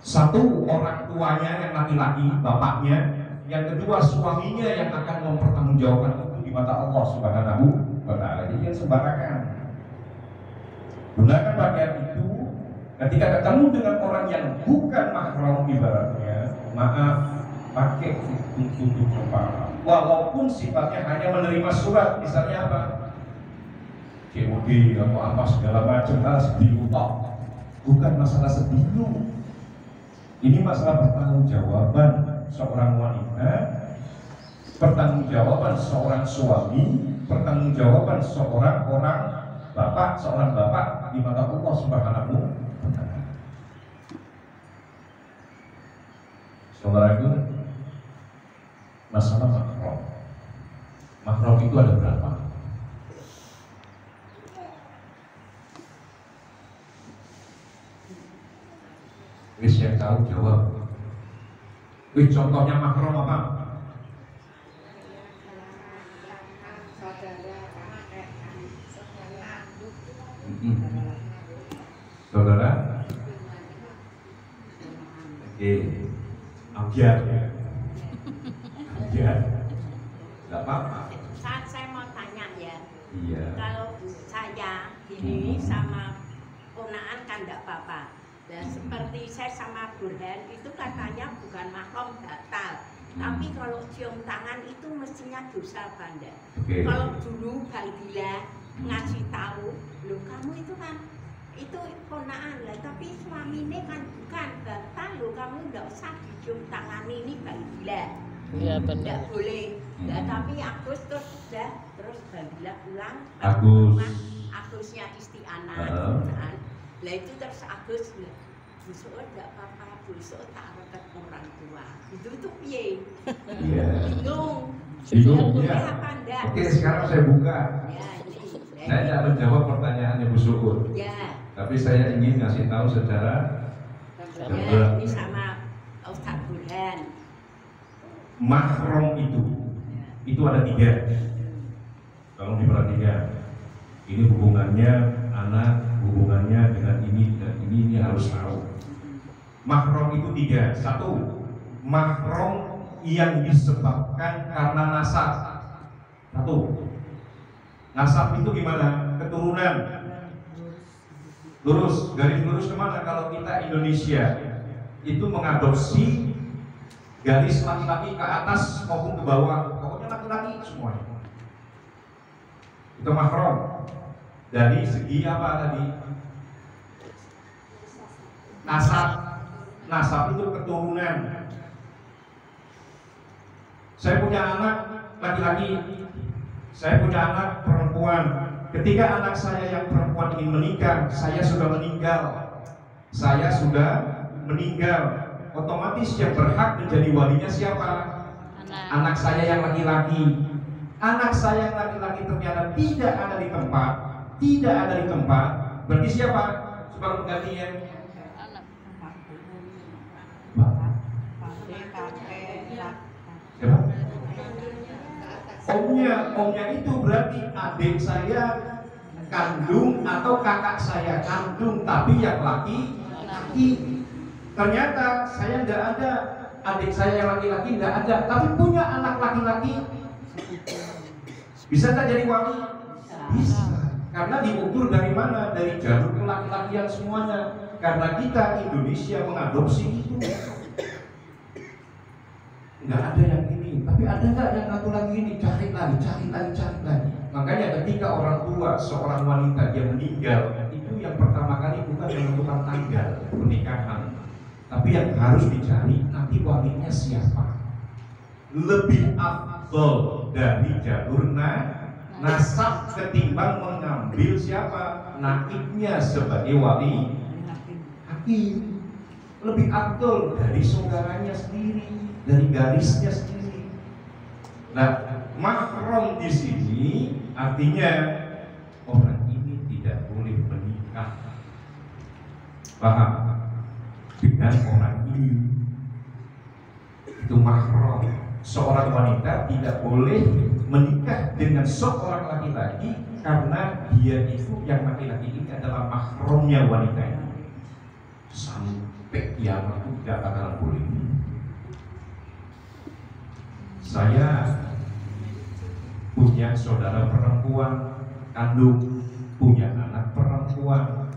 Satu, orang tuanya yang laki-laki, bapaknya. Yang kedua, suaminya yang akan mempertanggungjawabkan itu di mata Allah Subhanahu wa Ta'ala. Jadi yang sembarangan. Gunakan pakaian itu ketika ketemu dengan orang yang bukan mahram ibaratnya, maaf, pakai tutup kepala. Walaupun sifatnya hanya menerima surat, misalnya apa? COD atau apa segala macam, sedih bukan masalah sedih. Ini masalah pertanggungjawaban seorang wanita, pertanggungjawaban seorang suami, pertanggungjawaban seorang bapak di mata Allah Subhanahu wa Ta'ala. Saudaraku, masalah mahram. Mahram itu ada berapa? Wis yang tahu jawab. Wis contohnya mahram apa? Saudara? Oke, abjad ya. Abjad. Gak apa-apa. Saya mau tanya ya. Iya. Kalau saya ini sama ponaan kan enggak apa-apa. Dan seperti saya sama Burhan itu katanya bukan mahram batal. Tapi kalau cium tangan itu mestinya dosa apa enggak? Okay. Kalau dulu Bang Dila ngasih tahu, loh kamu itu kan itu ponaan lah, tapi suaminya kan bukan batal loh, kamu enggak usah dicium tangan ini Bang Dila. Iya benar. Enggak boleh. Nah, tapi Agus terus Bang Dila pulang. Agusnya isti'anah. Lah itu terus Agus besok enggak apa-apa, besok tak reket orang tua. Itu tuh piye? Bingung. Bingung ya. Apa enggak? Oke, sekarang saya buka. Ya, ini. Saya tidak menjawab pertanyaannya Bu Syukur. Ya. Tapi saya ingin ngasih tahu secara Ya, ini sama Ustaz Burhan. Mahram itu ada 3. Kalau diperhatikan, ini hubungannya anak, hubungannya dengan ini dan ini harus tahu. Mahram itu 3. 1, mahram yang disebabkan karena nasab. 1, nasab itu gimana? Keturunan. Lurus, garis lurus kemana? Kalau kita Indonesia itu mengadopsi garis laki-laki ke atas maupun ke bawah, pokoknya laki-laki semuanya. Itu mahram. Dari segi apa tadi? Nasab. Nasab itu keturunan. Saya punya anak laki-laki, saya punya anak perempuan. Ketika anak saya yang perempuan ingin menikah, saya sudah meninggal. Otomatis yang berhak menjadi walinya siapa? Anak saya yang laki-laki. Anak saya yang laki-laki ternyata tidak ada di tempat. Berarti siapa? Sebagai penggantinya? Siapa? Omnya itu berarti adik saya kandung atau kakak saya kandung, tapi yang laki. Ternyata saya nggak ada, adik saya yang laki-laki nggak ada, tapi punya anak laki-laki. Bisa tak jadi wali? Bisa. Karena diukur dari mana? Dari jalur laki-lakian semuanya. Karena kita Indonesia mengadopsi itu. Nggak ada yang ini, tapi ada nggak yang satu lagi ini? Cari lagi. Makanya ketika orang tua seorang wanita dia meninggal, itu yang pertama kali bukan menentukan tanggal pernikahan, tapi yang harus dicari nanti walinya siapa. Lebih afdol dari jalur nasab ketimbang mengambil siapa naibnya sebagai wali hakim. Lebih afdol dari saudaranya sendiri, dari garisnya sendiri. Nah, mahram di sini artinya orang ini tidak boleh menikah, paham? Dengan orang ini. Itu mahram. Seorang wanita tidak boleh menikah dengan seorang laki-laki karena dia itu yang laki-laki ini adalah mahramnya wanita ini. sampai kiamat itu tidak akan boleh. Saya punya saudara perempuan kandung, punya anak perempuan.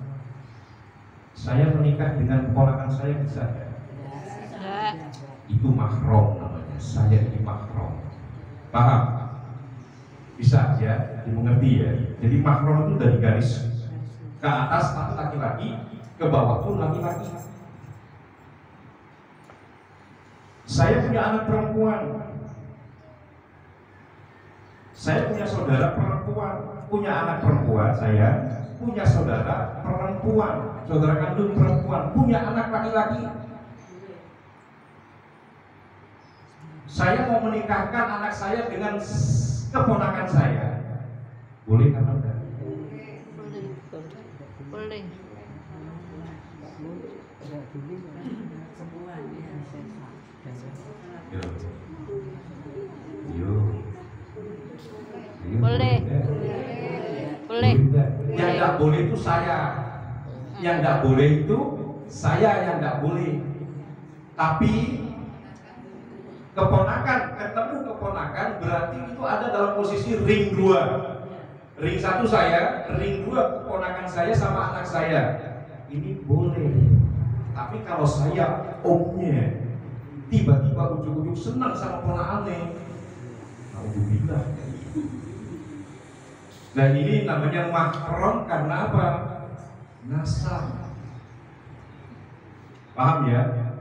Saya menikah dengan keponakan saya bisa ya? Itu mahram namanya. Saya ini mahram. Paham? Bisa ya? Dimengerti ya? Jadi mahram itu dari garis ke atas laki-laki, ke bawah pun laki-laki. Saya punya anak perempuan. Saya punya saudara perempuan, punya anak perempuan, saya punya saudara perempuan, saudara kandung perempuan, punya anak laki-laki. Saya mau menikahkan anak saya dengan keponakan saya, boleh atau enggak? Boleh. Boleh. Boleh. Yang enggak boleh itu saya. Yang enggak boleh itu saya yang enggak boleh. Tapi keponakan, ketemu keponakan berarti itu ada dalam posisi ring 2. Ring 1 saya, ring 2 keponakan saya sama anak saya. Ini boleh. Tapi kalau saya omnya tiba-tiba ujuk-ujuk senang sama ponakannya, alhamdulillah. Dan ini namanya mahram karena apa? Nasab. Paham ya?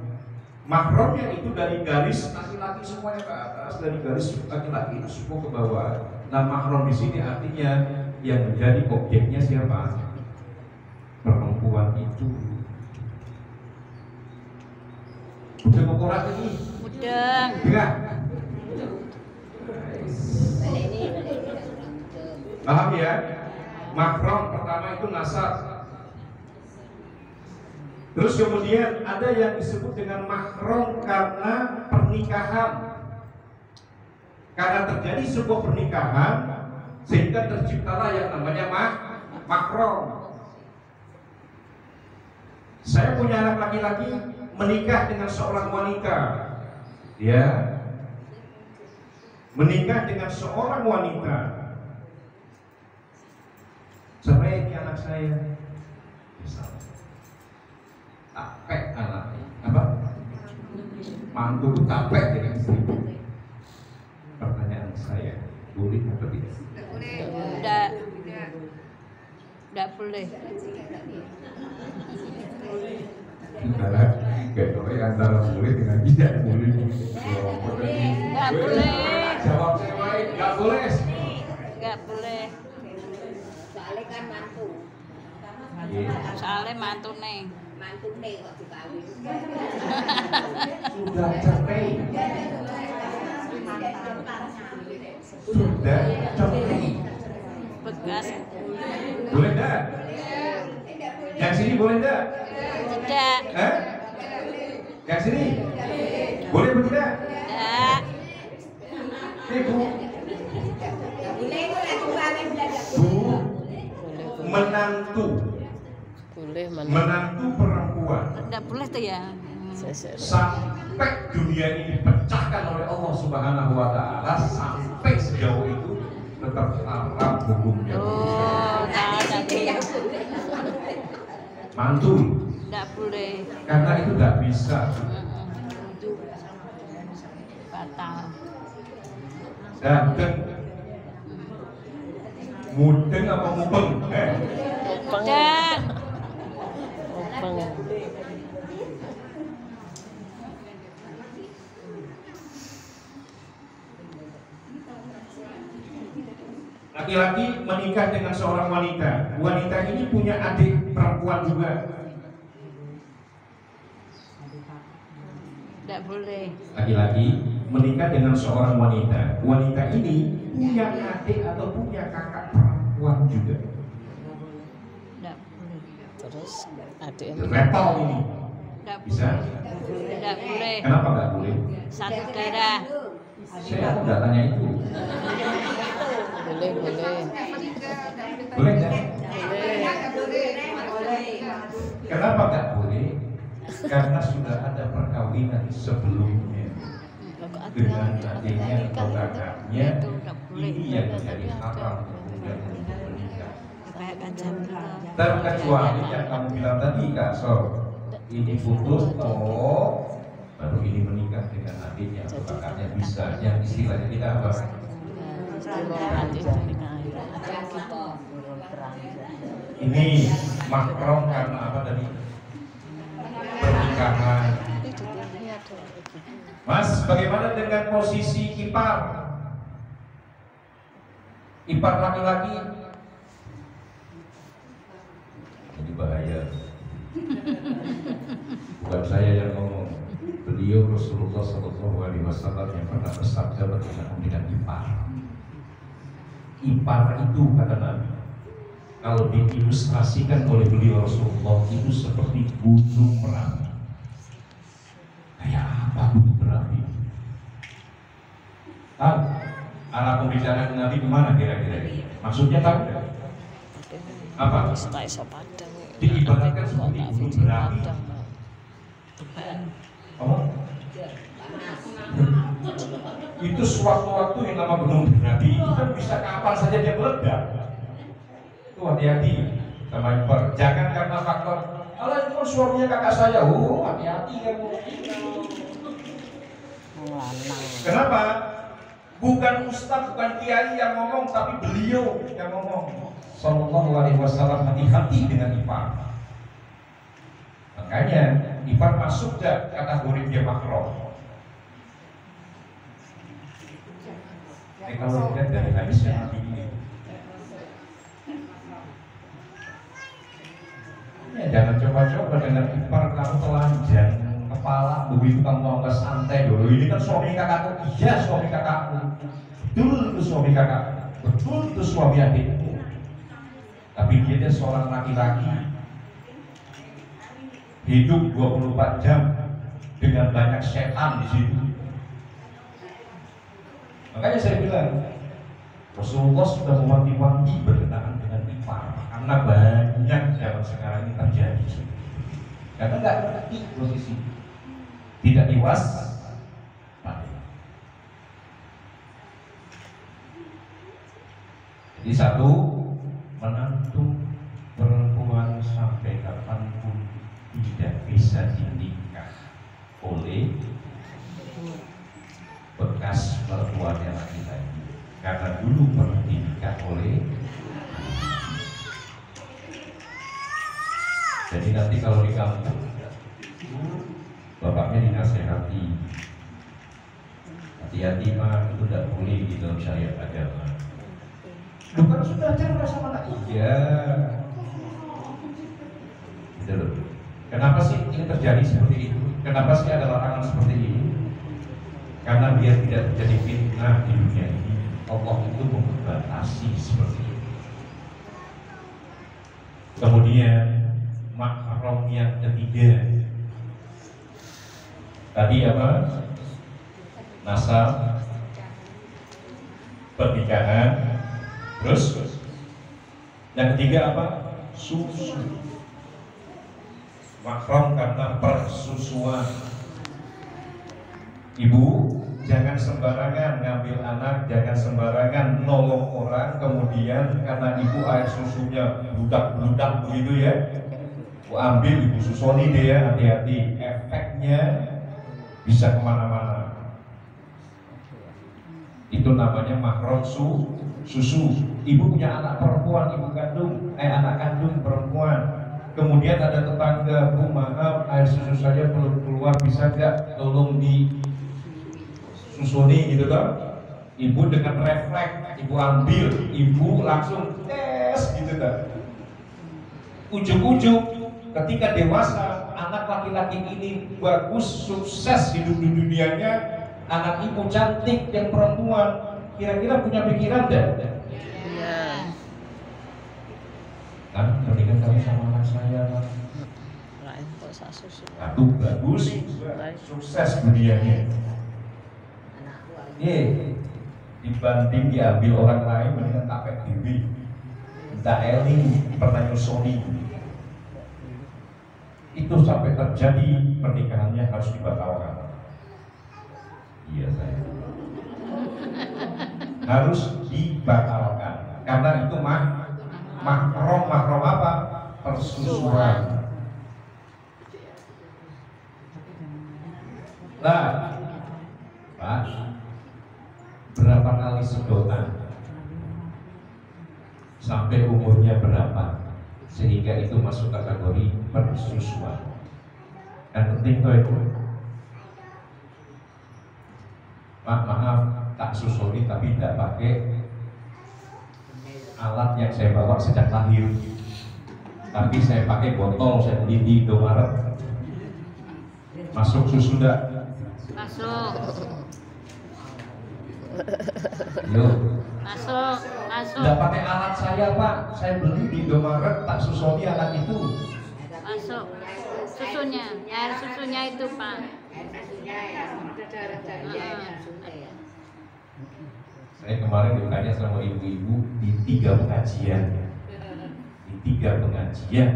Mahramnya itu dari garis laki-laki semuanya ke atas, dari garis laki-laki itu semua ke bawah. Nah, mahram di sini artinya yang menjadi objeknya siapa? Perempuan itu. Udah mau korak ini? Udah. Enggak? Paham ya? Mahram pertama itu nasab. Terus kemudian ada yang disebut dengan mahram karena pernikahan. Karena terjadi sebuah pernikahan sehingga terciptalah yang namanya mahram. Saya punya anak laki-laki menikah dengan seorang wanita. Ya. Menikah dengan seorang wanita. Cerai ini anak saya. Misalnya. Capek anaknya. Apa? Mantu itu capek dengan istri. Pertanyaan saya, boleh atau tidak? Tidak boleh. Kayak antara boleh dengan tidak boleh. Tidak boleh. Jawab saya, nggak boleh. Nggak boleh. Soalnya kan mantu. Soalnya mantu nih. Mantu nih kok dikawin. Sudah cerai. Sudah cerai. Bekas. Boleh enggak? Yang sini boleh enggak? Tidak. Yang sini? Boleh atau tidak? Tidak. Bu. Bu, menantu. Boleh Menantu perempuan. Tidak boleh tuh ya. Sampai dunia ini dipecahkan oleh Allah Subhanahu wa taala, sampai sejauh itu tetap haram hukumnya. Oh, tidak. Mantu. Tidak boleh. Karena itu tidak bisa. Batal. Dan mudeng apa mupeng? Dan laki-laki menikah dengan seorang wanita. Wanita ini punya adik perempuan juga. tidak boleh. Laki-laki menikah dengan seorang wanita. Wanita ini punya adik atau punya kakak perempuan juga. Tidak boleh. Terus adiknya Repot ini. Tidak Bisa? Tidak boleh. Kenapa nggak boleh? Satu darah. Saya nggak tanya itu. boleh. Boleh nggak? Boleh. Kenapa nggak boleh? karena sudah ada perkawinan sebelumnya dengan adiknya atau kakaknya, ini yang menjadi haram kemudian untuk menikah. Terkecuali yang kamu bilang tadi Kak Sor, ini putus, baru ini menikah dengan adiknya atau kakaknya bisa, yang istilahnya kita apa? Ini mahram karena apa tadi? Pernikahan. Mas, bagaimana dengan posisi ipar? Ipar laki-laki? Ini bahaya. Bukan saya yang ngomong. Beliau Rasulullah SAW yang pernah bersabda berkenaan dengan ipar. Ipar itu kata Nabi, kalau diilustrasikan oleh beliau Rasulullah itu seperti gunung Merapi. Kayak apa gunung Merapi? Tahu? Arah pembicaraan Nabi kemana kira-kira? Maksudnya tahu nggak? Apa? Diibaratkan seperti gunung Merapi. Itu sewaktu-waktu yang nama gunung Merapi itu kan bisa kapan saja dia meledak. Itu hati-hati sama ipar. Jangan karena faktor Allah itu suaminya kakak saya. Hati-hati kamu. Kenapa? Bukan ustaz, bukan kiai yang ngomong, tapi beliau yang ngomong. Sallallahu alaihi wasallam, hati-hati dengan ipar. Makanya ipar masuk ke kategori dia mahram. Kalau dilihat dari hadisnya Nabi ini, ya jangan coba-coba dengan ipar kamu telanjang kepala begitu kamu angkat santai dulu. Ini kan suami kakakku, iya suami kakakku, betul itu suami kakak, betul itu suami adikku. Tapi dia seorang laki-laki hidup 24 jam dengan banyak setan di situ. Makanya saya bilang Rasulullah sudah mewanti-wanti berkenaan dengan ipar karena banyak zaman sekarang ini terjadi. Karena nggak ngerti posisi, tidak iwas. Jadi satu, menantu perempuan sampai kapanpun tidak bisa dinikah oleh bekas mertuanya laki-laki, karena dulu pernah dinikah oleh. Jadi nanti kalau di kampung bapaknya dinasehati, hati-hati mah, itu tidak boleh di dalam syariat agama. Bukan sudah cerai sama anak? Iya. Gitu loh. Kenapa sih ini terjadi seperti itu? Kenapa sih ada larangan seperti ini? Karena biar tidak terjadi fitnah di dunia ini, Allah itu membatasi seperti itu. Kemudian mahram yang ketiga, tadi apa? Nasab, pernikahan, terus yang ketiga apa? Susu. Mahram karena persusuan. Ibu, jangan sembarangan ngambil anak, jangan sembarangan nolong orang, kemudian karena ibu air susunya bludak-bludak begitu ya, ambil ibu susoni deh ya, hati-hati, efeknya bisa kemana-mana. Itu namanya mahram susu. Ibu punya anak perempuan, anak kandung perempuan. Kemudian ada tetangga, Bu maaf air susu saya belum keluar, bisa gak tolong di susuni gitu kan? Ibu dengan refleks, ibu ambil, ibu langsung tes gitu kan? Ujung-ujung ketika dewasa, anak laki-laki ini bagus, sukses hidup di dunianya, anak ibu cantik yang perempuan, kira-kira punya pikiran enggak? Iya. Kan mendingan kamu sama anak saya, aduh bagus, sukses dunianya. Dibanding diambil orang lain, mendingan tapek dewi. Minta eling pernah nyusoni. itu sampai terjadi pernikahannya harus dibatalkan. Iya saya. Harus dibatalkan karena itu mahram apa? Persusuan. Nah, Pak, berapa kali sedotan? Sampai umurnya berapa? Sehingga itu masuk kategori persusuan. Dan penting tuh itu. Pak, maaf, tak susuri tapi tidak pakai alat yang saya bawa sejak lahir. Tapi saya pakai botol, saya beli di Indomaret. Masuk susu enggak? Masuk. Yuk. Masuk. Enggak pakai alat saya, Pak. Saya beli di Indomaret, tak susuri alat itu. Masuk. Susunya, air susunya itu, Pak. Saya kemarin ditanya sama ibu-ibu di 3 pengajian. Di 3 pengajian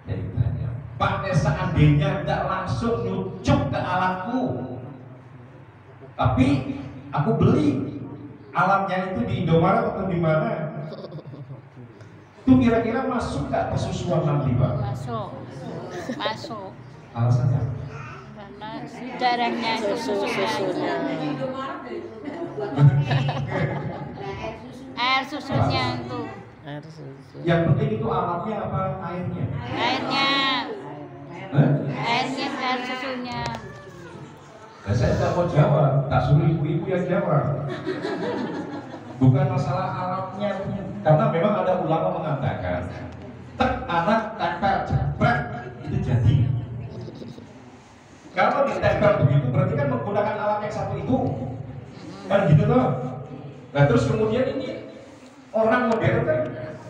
saya ditanya, Pak, seandainya tidak langsung nyucuk ke alatku, tapi aku beli alatnya itu di Indomaret atau di mana? Itu kira-kira masuk nggak persusuan nanti, Pak? Masuk. Alasannya? Karena darahnya itu susunya. Air susunya itu. Yang penting itu alatnya apa airnya? Airnya. Hah? Air susunya. Nah, saya tidak mau jawab, tak suruh ibu-ibu yang jawab. Bukan masalah alatnya, karena memang ada ulama mengatakan, tek anak tempel jebret itu jadi. Kalau ditempel begitu berarti kan menggunakan alat yang satu itu, kan gitu loh. Nah terus kemudian ini orang modern kan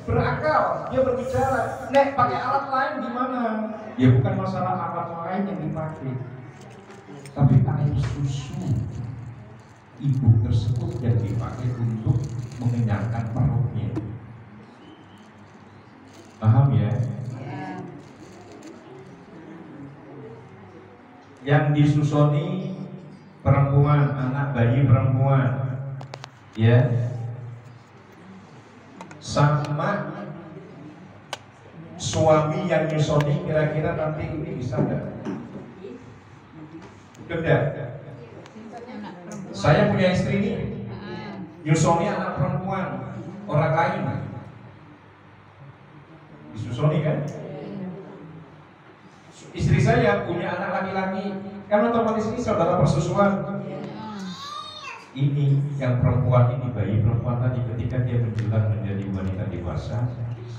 berakal, dia berbicara, nek pakai alat lain gimana? Ya bukan masalah alat lain yang dipakai, tapi air susu ibu tersebut yang dipakai untuk mengenyangkan perutnya. Paham ya? Yang disusoni perempuan, anak bayi perempuan, ya, sama suami yang nyusoni kira-kira nanti ini bisa enggak? Enggak. Saya punya istri ini, nyusoni anak perempuan orang lain, disusoni kan? Istri saya punya anak laki-laki, kan otomatis ini saudara persusuan. Ini yang perempuan ini, bayi perempuan tadi, ketika dia menjelang menjadi wanita dewasa,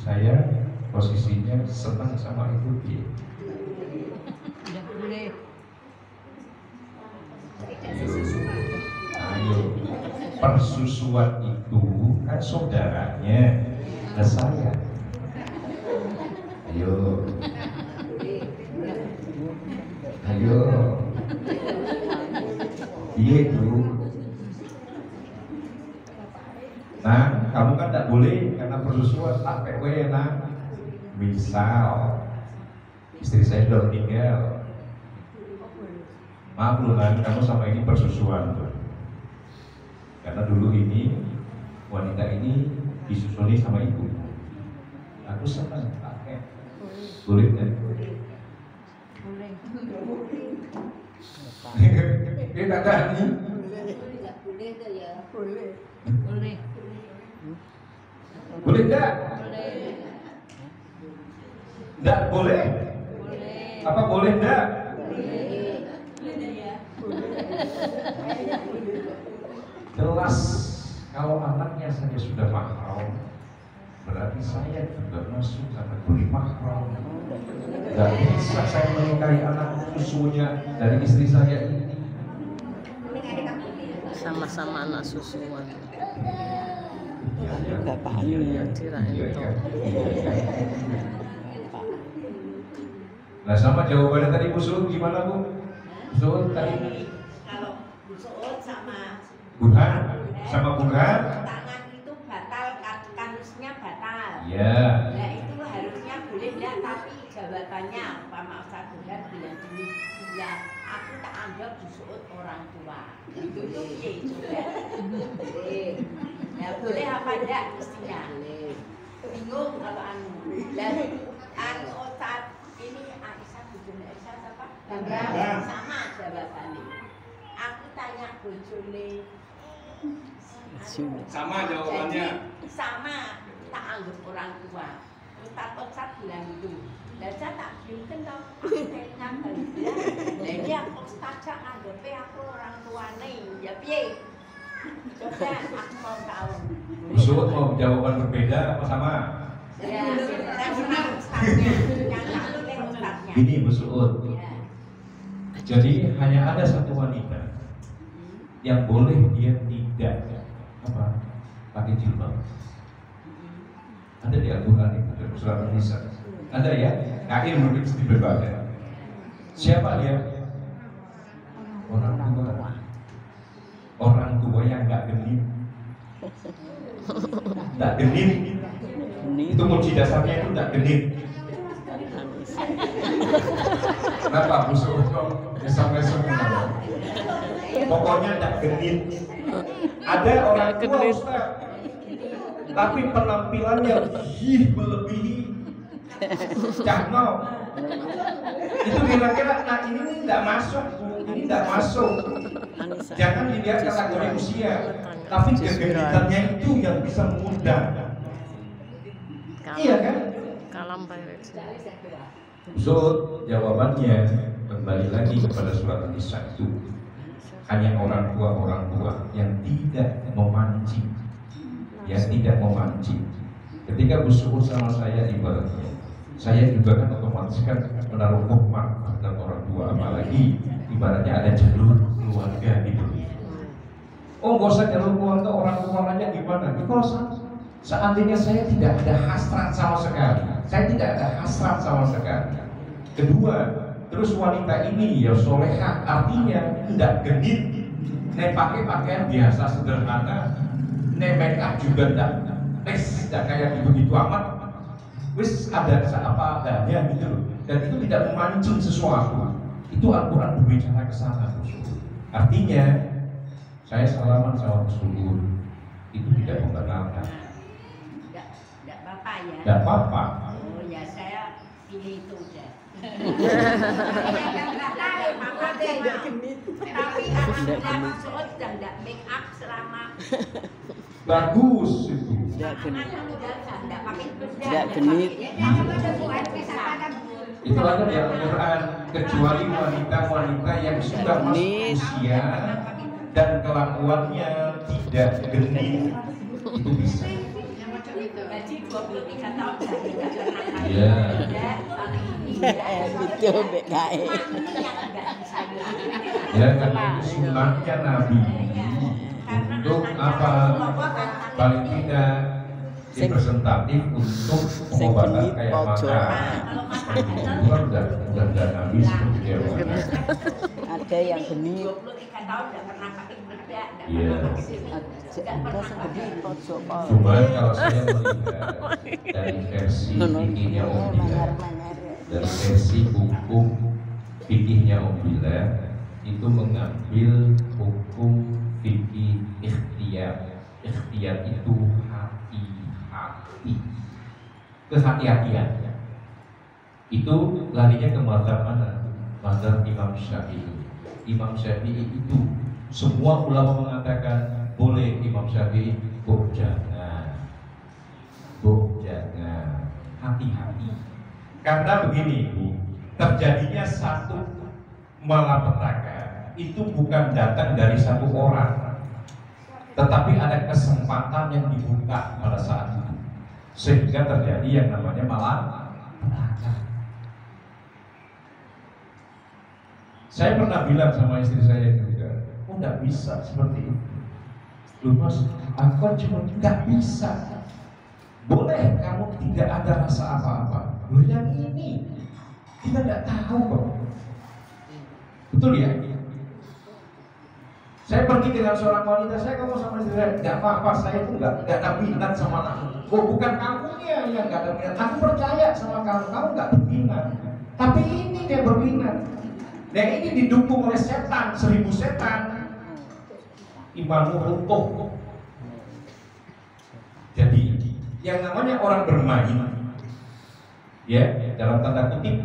saya posisinya senang sama itu dia. Tidak boleh. Ayo, persusuan itu kan saudaranya ke saya. Ayo. Ayo. Iya itu. Nah, kamu kan tidak boleh karena persusuan tak PW. Nah, misal istri saya sudah meninggal, maaf loh Nan, kamu sama ini persusuan tuh. Karena dulu ini wanita ini disusuli sama ibu. Aku senang pakai. Boleh kan? Boleh. Ini tak ada nih. Boleh. Boleh enggak? Boleh. Enggak boleh? Boleh. Apa boleh enggak? Jelas kalau anaknya saja sudah mahram, berarti saya juga masuk kategori mahram. Gak bisa saya menikahi anak susunya dari istri saya ini. Sama-sama anak susuan. Bapak Nah sama jawabannya tadi Bu Sul gimana Bu? Sul tadi Kalau Suud sama Burhan sama Burhan. tangan itu batal, kanusnya batal. Iya. Nah itu harusnya boleh enggak, tapi jawabannya misalnya Pak Ustaz Burhan bilang gini, ya aku tak anggap busuk orang tua. Itu coba. Ya boleh apa enggak mestinya? Bingung kalau anu. Dan Ustaz ini Aisyah bujune Aisyah apa? Sama jawabannya. Aku tanya bojone. Sama jawabannya. Jadi, sama tak anggap orang tua. Ustaz bilang itu. Dan saya tak bikin tau. Jadi aku Ustaz anggapnya aku orang tua nih. Ya piye? Coba aku mau tahu. Busuk mau jawaban berbeda apa sama? Ya, terserah Ustaznya. Yang tak pilih Ustaznya. Ini Bu Suud. Ya. Jadi hanya ada satu wanita yang boleh dia tidak apa pakai jilbab. Ada di Al-Quran itu dalam surat An-Nisa. Ada ya? Akhir mungkin berbeda. Siapa dia? Orang tua. Orang tua yang nggak genit. Nggak genit. Itu kunci dasarnya itu nggak genit. Kenapa Bu Suud sampai semua? Pokoknya nggak genit. Ada orang tua Ustaz, tapi penampilannya melebihi cahno. Itu kira-kira, nah ini nggak masuk Bu, ini nggak masuk. Jangan dilihat kategori usia, tapi kegenitannya itu yang bisa mengundang. Iya kan? Kalam Pak. So jawabannya kembali lagi kepada surat An-Nisa itu hanya orang tua yang tidak memancing, yang tidak memancing. Ketika bersyukur sama saya ibaratnya, saya juga kan otomatis kan menaruh hormat terhadap orang tua, apalagi ibaratnya ada jalur keluarga gitu. Oh nggak usah jalur keluarga, orang tuanya gimana? Kalau seandainya saya tidak ada hasrat sama sekali, Kedua, terus wanita ini ya solehah, artinya tidak genit, pakai pakaian biasa sederhana, make up juga tidak kayak gitu amat, wis ada apa adanya gitu loh, dan itu tidak memancing sesuatu. Itu Al-Quran berbicara ke sana. Artinya saya salaman sama Rasulullah itu tidak mengenalkan. Tidak apa-apa ya. Tidak apa-apa. Oh ya saya pilih itu udah. Tapi anak Suud sudah tidak make up selama. Bagus itu. Tidak genit. Tidak pakai Tidak genit. Itu ada di Al-Quran, kecuali wanita-wanita yang sudah masuk usia dan kelakuannya tidak genit, itu bisa. Jadi 23 tahun dari Iya. Itu BKE. Ya karena itu sunnahnya Nabi untuk apa? Paling tidak representatif untuk pengobatan kayak mata. Itu kan udah Nabi seperti dia. Ada yang genit. 23 tahun tidak pernah pakai bedak, Iya. Ada segede pojok. Cuman kalau saya melihat dari versi fikihnya Om Bilal, dari versi hukum fikihnya Om Bilal itu mengambil hukum fikih ikhtiyar. Ikhtiyar itu hati-hati, kehati-hatian. Itu larinya ke mazhab mana? Mazhab Imam Syafi'i. Imam Syafi'i itu semua ulama mengatakan boleh, Imam Syafi'i jangan, hati-hati. Karena begini Bu, terjadinya satu malapetaka itu bukan datang dari satu orang, tetapi ada kesempatan yang dibuka pada saat itu, sehingga terjadi yang namanya malapetaka. Saya pernah bilang sama istri saya juga, oh nggak bisa seperti itu. Loh Mas, aku kan cuma nggak bisa. Boleh kamu tidak ada rasa apa-apa. Loh yang ini kita nggak tahu kok. Betul ya? Saya pergi dengan seorang wanita, saya ngomong sama istri saya, nggak apa-apa, saya itu nggak ada minat sama kamu. Oh bukan kamunya yang nggak ada minat, aku percaya sama kamu, kamu nggak berminat. Tapi ini dia berminat. Dan ini didukung oleh setan, 1000 setan. Imanmu runtuh. Jadi yang namanya orang bermain, ya dalam tanda kutip,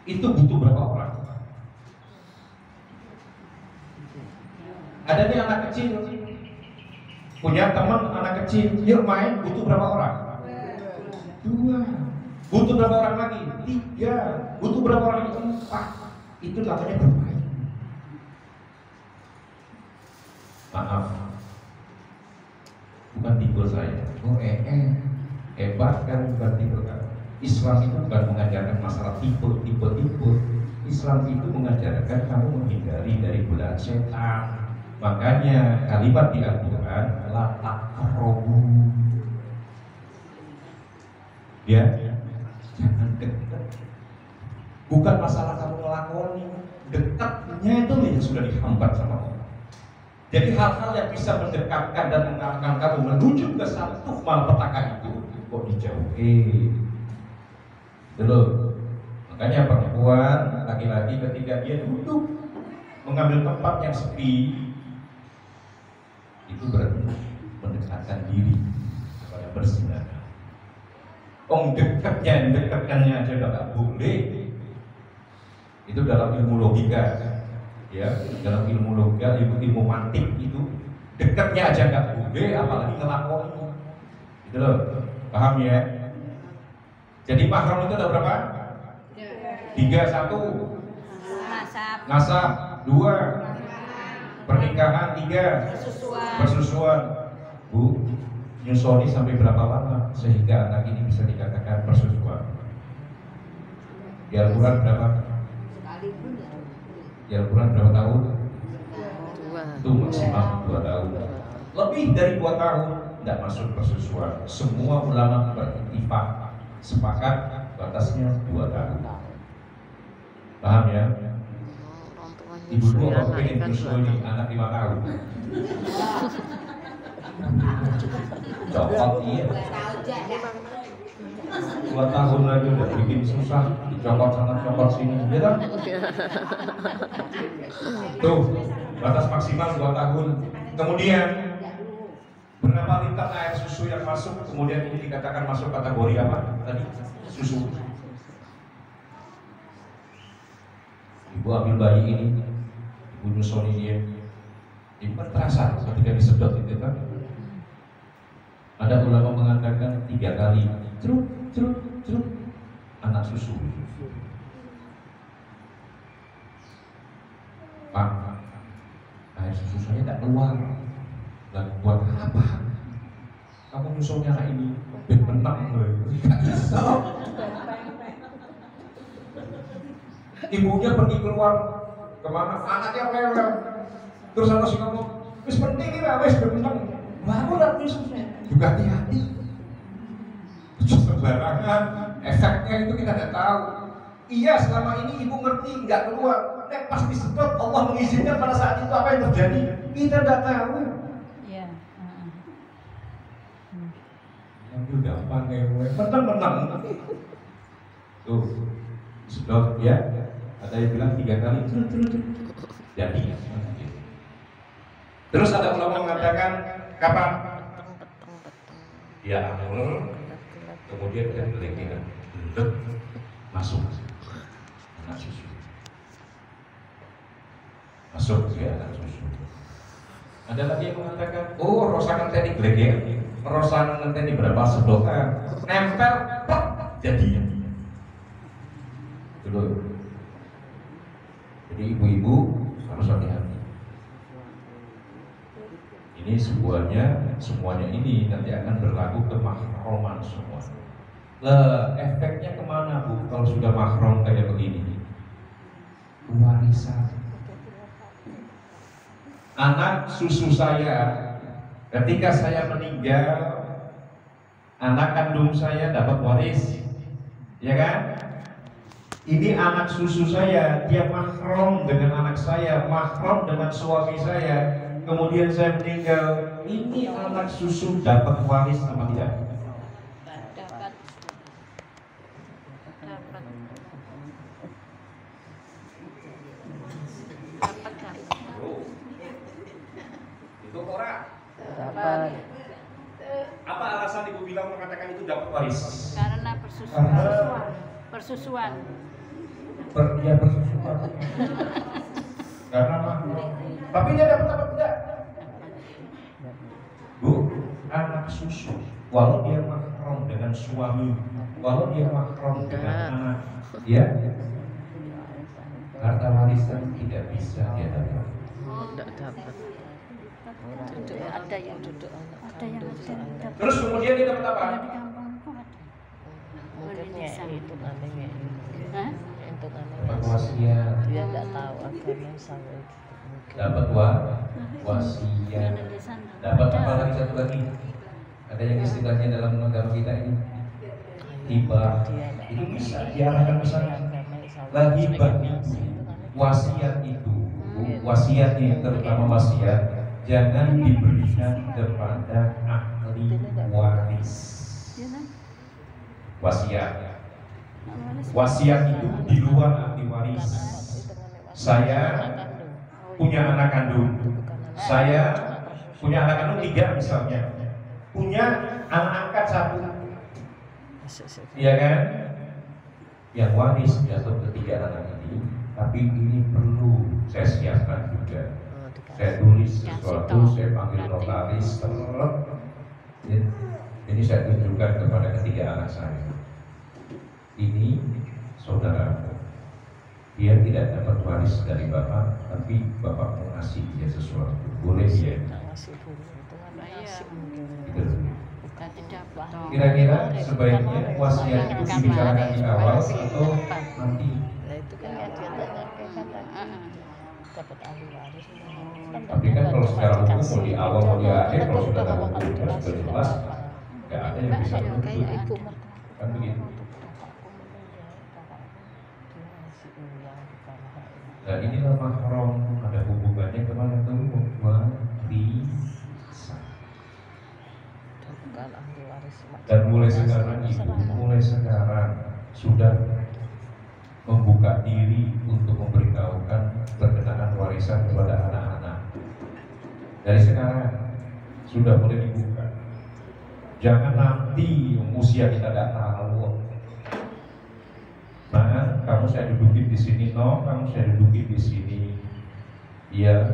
itu butuh berapa orang? Ada nih anak kecil, punya teman anak kecil, yuk main, butuh berapa orang? 2. Butuh berapa orang lagi? 3. Butuh berapa orang lagi? 4. Itu namanya bermain. Maaf, bukan tipe saya. Oh hebat kan, bukan tipe kan. Islam itu bukan mengajarkan masalah tipe. Islam itu mengajarkan kamu menghindari dari godaan setan. Makanya kalimat di Al-Quran la taqrabu. Ya, jangan dekat. Bukan masalah kamu melakoni, dekatnya itu yang sudah dihambat sama Allah. Jadi hal-hal yang bisa mendekatkan dan mengarahkan kamu menuju ke satu malapetaka itu kok dijauhi. Belum. Makanya perempuan, laki-laki ketika dia duduk mengambil tempat yang sepi, itu berarti mendekatkan diri kepada berzina. Dekatkannya aja nggak boleh. Itu dalam ilmu logika, ya, dalam ilmu logika, ilmu mantik itu dekatnya aja nggak boleh, apalagi ngelakoni. Gitu loh, paham ya? Jadi mahram itu ada berapa? 3, 1 nasab, 2 pernikahan, 3 persusuan. Bu, nyusoni sampai berapa lama sehingga anak ini bisa dikatakan persusuan? Di Al-Quran berapa? Di Al-Quran berapa tahun? 2. Itu maksimal 2 tahun. Lebih dari 2 tahun tidak masuk persusuan. Semua ulama berittifaq sepakat batasnya 2 tahun. Paham ya? Ibu gua kalau pengen menyusui anak 5 tahun. Cokot iya. 2 tahun lagi udah bikin susah, dicokot sana cokot sini, ya kan? Tuh, batas maksimal 2 tahun. Kemudian berapa liter air susu yang masuk? Kemudian ini dikatakan masuk kategori apa? Tadi susu. Ibu ambil bayi ini, ibu nyusoni dia, ibu kan terasa ketika disedot itu kan. Ada ulama mengatakan 3 kali cerut anak susu. Pak, air susu saya tidak keluar. Dan buat apa? Kamu nyusoni anak ini, benang tidak bisa. Ibunya pergi keluar kemana? Anaknya rewel. Terus anak si ngomong, wis penting ini lah, wis benang. Baru lah nyusunya. Juga hati-hati. Sembarangan, efeknya itu kita tidak tahu. Iya, selama ini ibu ngerti nggak keluar. Nek pas disedot Allah mengizinkan pada saat itu apa yang terjadi? Kita tidak tahu. Iya. Itu gampang ya, menang. Tuh, sedot ya. Ada yang bilang 3 kali jadi. Terus ada ulama mengatakan kapan? Ya amul, kemudian kan gelengan, masuk anak susu, masuk ya anak susu. Ada lagi yang mengatakan, oh rosakan tadi gelengan, rosakan tadi berapa sedotan, nempel, plak, jadi. Dulu. Jadi ibu-ibu harus hati-hati. Ini semuanya ini nanti akan berlaku ke mahroman semua. Efeknya kemana Bu kalau sudah mahrom kayak begini? Warisan. Anak susu saya, ketika saya meninggal, anak kandung saya dapat waris, ya kan? Ini anak susu saya, dia mahram dengan anak saya, mahram dengan suami saya. Kemudian saya meninggal, ini anak susu dapat waris apa tidak? Dapat. Untuk orang. Dapat. Apa alasan ibu bilang mengatakan itu dapat waris? Karena persusuan. Persusuan. Dia bersusuan. Karena mahram. Tapi dia dapat apa tidak? Bu, anak susu. Walau dia mahram dengan suami, walau dia mahram dengan anak, ya, harta warisan tidak bisa dia dapat. Tidak dapat. Duduk ada yang duduk anak kandung. Terus kemudian dia dapat apa? Mungkin itu anehnya. Itu Dapat wasiat. Dia nggak tahu agama sampai Dapat wasiat. Dapat apa lagi satu lagi? Ada yang istilahnya dalam agama kita ini hibah. Itu bisa diarahkan ke sana. Lah hibah itu, wasiat itu, wasiatnya terutama wasiat jangan diberikan kepada ahli waris. Wasiat itu di luar ahli waris. Saya punya anak kandung, saya punya anak kandung 3 misalnya, punya anak angkat 1, iya kan? Yang waris jatuh ke 3 anak ini, tapi ini perlu saya siapkan juga. Saya tulis sesuatu, saya panggil notaris, ini saya tunjukkan kepada ketiga anak saya. Ini saudara, dia tidak dapat waris dari bapak, tapi bapak mau ngasih dia sesuatu, boleh dia? Kira-kira sebaiknya wasiat itu dibicarakan di awal atau nanti? Itu kan yang dia tanyakan dapat ahli waris. Tapi kan kalau secara hukum mau di awal mau di akhir, kalau sudah tahu sudah jelas, nggak ada yang bisa menuntut. Kan begitu. Nah inilah mahram, ada hubungannya kemana tuh? Warisan. Dan mulai sekarang sudah membuka diri untuk memberitahukan perkenaan warisan kepada anak-anak. Dari sekarang sudah boleh dibuka. Jangan nanti usia kita tidak tahu. Nah, kamu saya dudukin di sini, kamu saya dudukin di sini. Iya,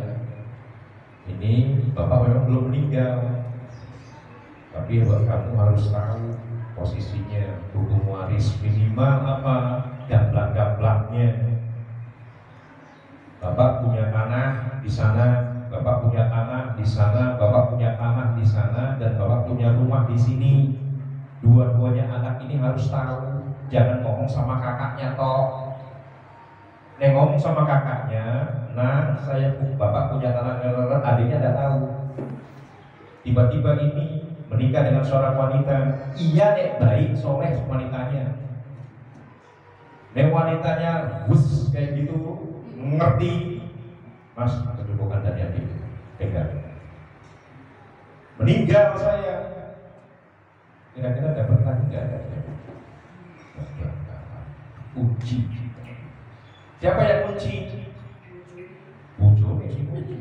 ini bapak memang belum meninggal, tapi kamu harus tahu posisinya, hukum waris minimal apa, gamblang-gamblangnya. Bapak punya tanah di sana, bapak punya tanah di sana, bapak punya tanah di sana, dan bapak punya rumah di sini. Dua-duanya anak ini harus tahu. Jangan ngomong sama kakaknya toh. Ngomong sama kakaknya, nah saya bapak punya tanah, adiknya tidak tahu. Tiba-tiba ini menikah dengan seorang wanita, iya dek baik, soleh wanitanya. Wanitanya bus kayak gitu, ngerti, mas kedudukan dari adik, pegang. Meninggal saya, kira-kira dapat lagi nggak ada? Uji. Siapa yang kunci? Bujurnya sih kunci.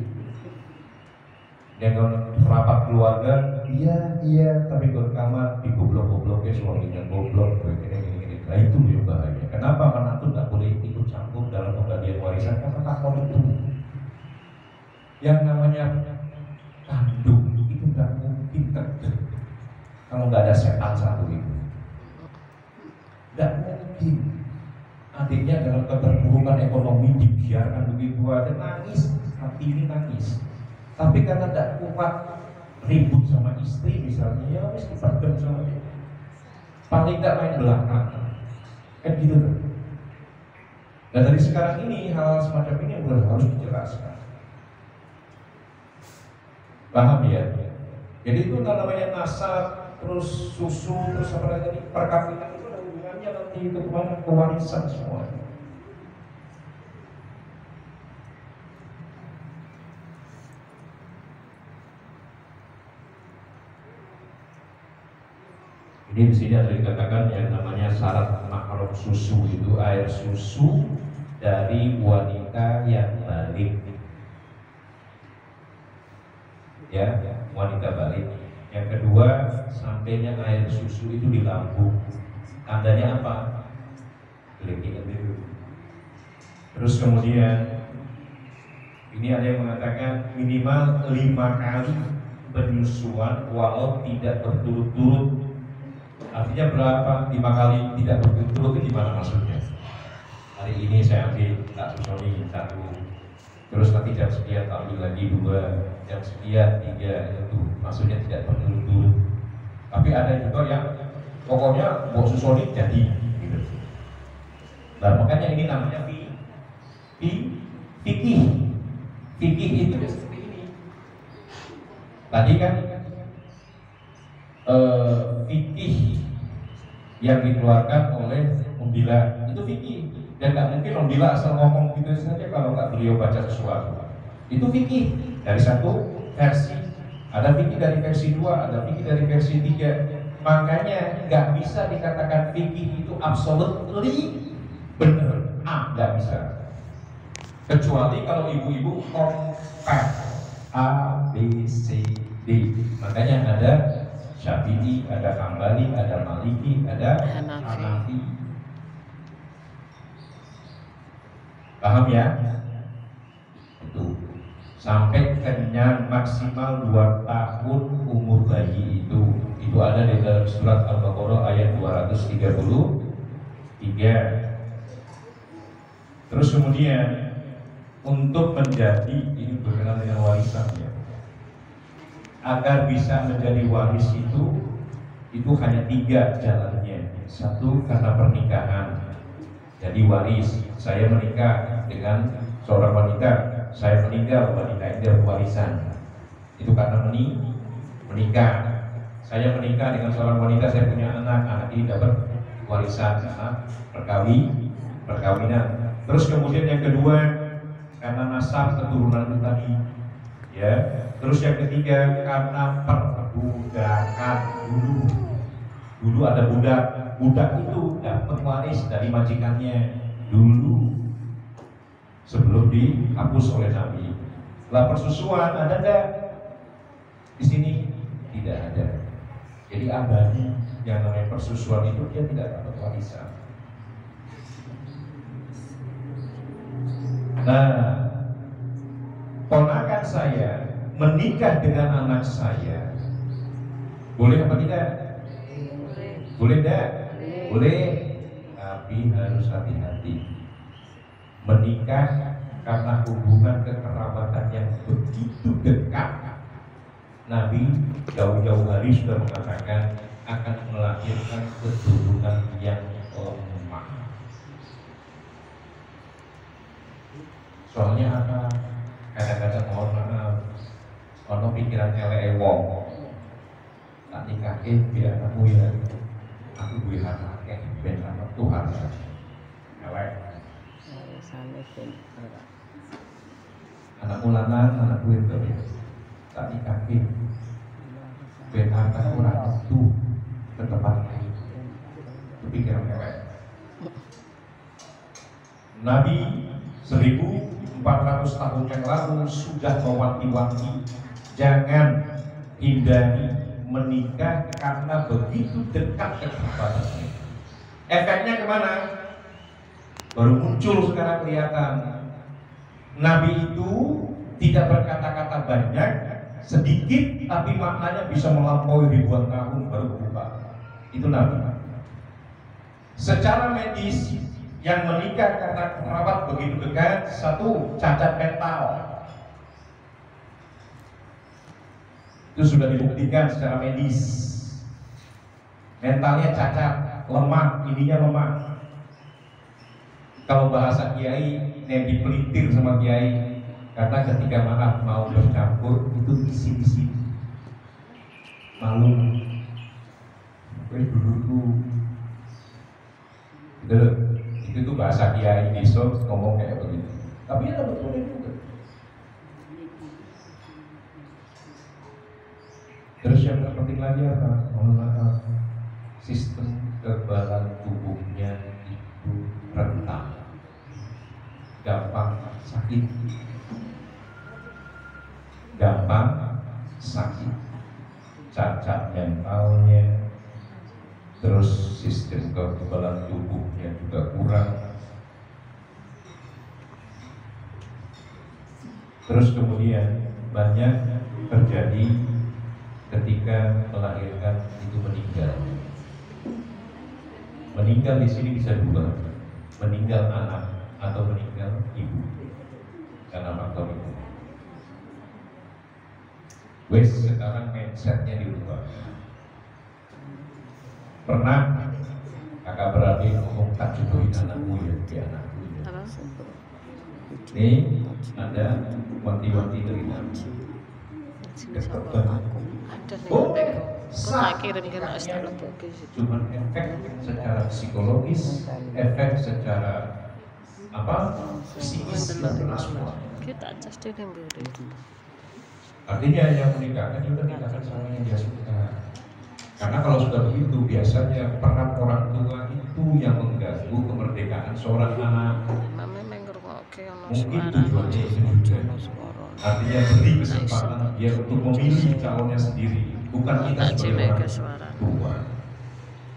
Dengan rapat keluarga, iya, tapi kalau kamar digoblok-gobloknya suaminya goblok, gini. Nah itu yang bahaya. Kenapa menantu nggak boleh ikut campur dalam pembagian warisan? Karena takut itu. Yang namanya kandung itu nggak mungkin terjadi kalau nggak ada setan satu itu. Nggak mungkin. Adiknya dalam keterpurukan ekonomi dibiarkan begitu aja, nangis, hati ini nangis. Tapi karena tidak kuat ribut sama istri misalnya, ya harus dipendam sama dia. Paling tidak main belakang, kan gitu kan. Dan dari sekarang ini hal semacam ini harus dijelaskan. Paham ya? Jadi itu namanya nasab, terus susu, terus apa lagi, perkawinan itu ada hubungannya nanti itu kemana, kewarisan semua. Ini di sini ada dikatakan yang namanya syarat mahram susu itu air susu dari wanita yang balik. ya, wanita balik. Yang kedua, sampainya air susu itu di lambung. Tandanya apa? Terus kemudian ini ada yang mengatakan minimal 5 kali penyusuan walau tidak berturut-turut. Artinya berapa? 5 kali tidak berturut-turut itu gimana maksudnya? Hari ini saya ambil tak susoni 1, terus nanti jam sekian ambil lagi 2, jam sekian 3, itu maksudnya tidak berturut-turut. Tapi ada juga yang pokoknya mau susoni jadi gitu. Nah makanya ini namanya fikih. Fikih itu seperti ini. Tadi kan fikih yang dikeluarkan oleh Umbila itu fikih, dan nggak mungkin Umbila asal ngomong gitu saja kalau nggak beliau baca sesuatu. Itu fikih dari satu versi, ada fikih dari versi 2, ada fikih dari versi 3. Makanya nggak bisa dikatakan fikih itu absolutely benar, nggak bisa. Kecuali kalau ibu-ibu kompet A, B, C, D. Makanya ada Syafi'i, ada Hambali, ada Maliki, ada Hanafi. Paham ya? Itu sampai kenyang maksimal 2 tahun umur bayi itu ada di dalam surat Al-Baqarah ayat 233. Terus kemudian untuk menjadi, ini berkenaan dengan warisan ya, agar bisa menjadi waris itu hanya 3 jalannya. 1 karena pernikahan, jadi waris. Saya menikah dengan seorang wanita, saya meninggal, wanita ini dapat warisan. Itu karena menikah. Saya menikah dengan seorang wanita, saya punya anak ini dapat warisan karena perkawinan. Terus kemudian yang kedua karena nasab keturunan itu tadi, ya. Terus yang ketiga karena perbudakan. Dulu ada budak itu dapat waris dari majikannya dulu sebelum dihapus oleh Nabi. Lah persusuan ada enggak? Di sini tidak ada. Jadi abadi yang namanya persusuan itu dia tidak dapat warisan. Nah, ponakan saya menikah dengan anak saya, boleh apa tidak? Boleh tidak? Boleh, tapi harus hati-hati. Menikah karena hubungan kekerabatan yang begitu dekat, Nabi jauh-jauh hari sudah mengatakan akan melahirkan keturunan yang lemah. Soalnya apa? Kadang-kadang mohon maaf, ono pikiran elek wong. Tak nikahin biar aku ya, aku duwe anak ben anak Tuhan. Elek. Anak lanang, anak gue itu tak nikahin ben anak ora itu ke tempat lain. Itu pikiran elek. Nabi 1400 tahun yang lalu sudah mewanti-wanti jangan hindari menikah karena begitu dekat kekerabatannya. Efeknya kemana? Baru muncul sekarang kelihatan. Nabi itu tidak berkata-kata banyak, sedikit tapi maknanya bisa melampaui ribuan tahun baru berubah. Itu Nabi. Secara medis yang menikah karena kerabat begitu dekat, 1 cacat mental. Itu sudah dibuktikan secara medis. Mentalnya cacat, lemah, ininya lemah. Kalau bahasa kiai, yang dipelintir sama kiai, karena ketika maaf mau bercampur itu isi-isi malu. Dulu itu tuh bahasa kiai besok ngomong kayak begitu. Tapi ya betul juga. Terus yang terpenting lagi apa? Mohon maaf, sistem kekebalan tubuhnya itu rentan, gampang sakit, gampang sakit, cacat mentalnya, terus sistem kekebalan tubuhnya juga kurang. Terus kemudian banyak terjadi ketika melahirkan itu meninggal. Meninggal di sini bisa dua, meninggal anak atau meninggal ibu karena faktor itu. Wes sekarang mindsetnya dirubah. Pernah kakak beradik ngomong tak jodohin anakku ya, di anakku ya. Ini ada wanti-wanti dari nabi. Oh, cuma efek secara psikologis, efek secara psikis dan semua. Artinya yang menikahkan juga nikahkan sama yang dia suka. Karena kalau sudah begitu biasanya peran orang tua itu yang mengganggu kemerdekaan seorang anak. Mungkin tujuannya itu juga. Artinya beri kesempatan dia untuk memilih calonnya sendiri, bukan kita sebagai orang tua.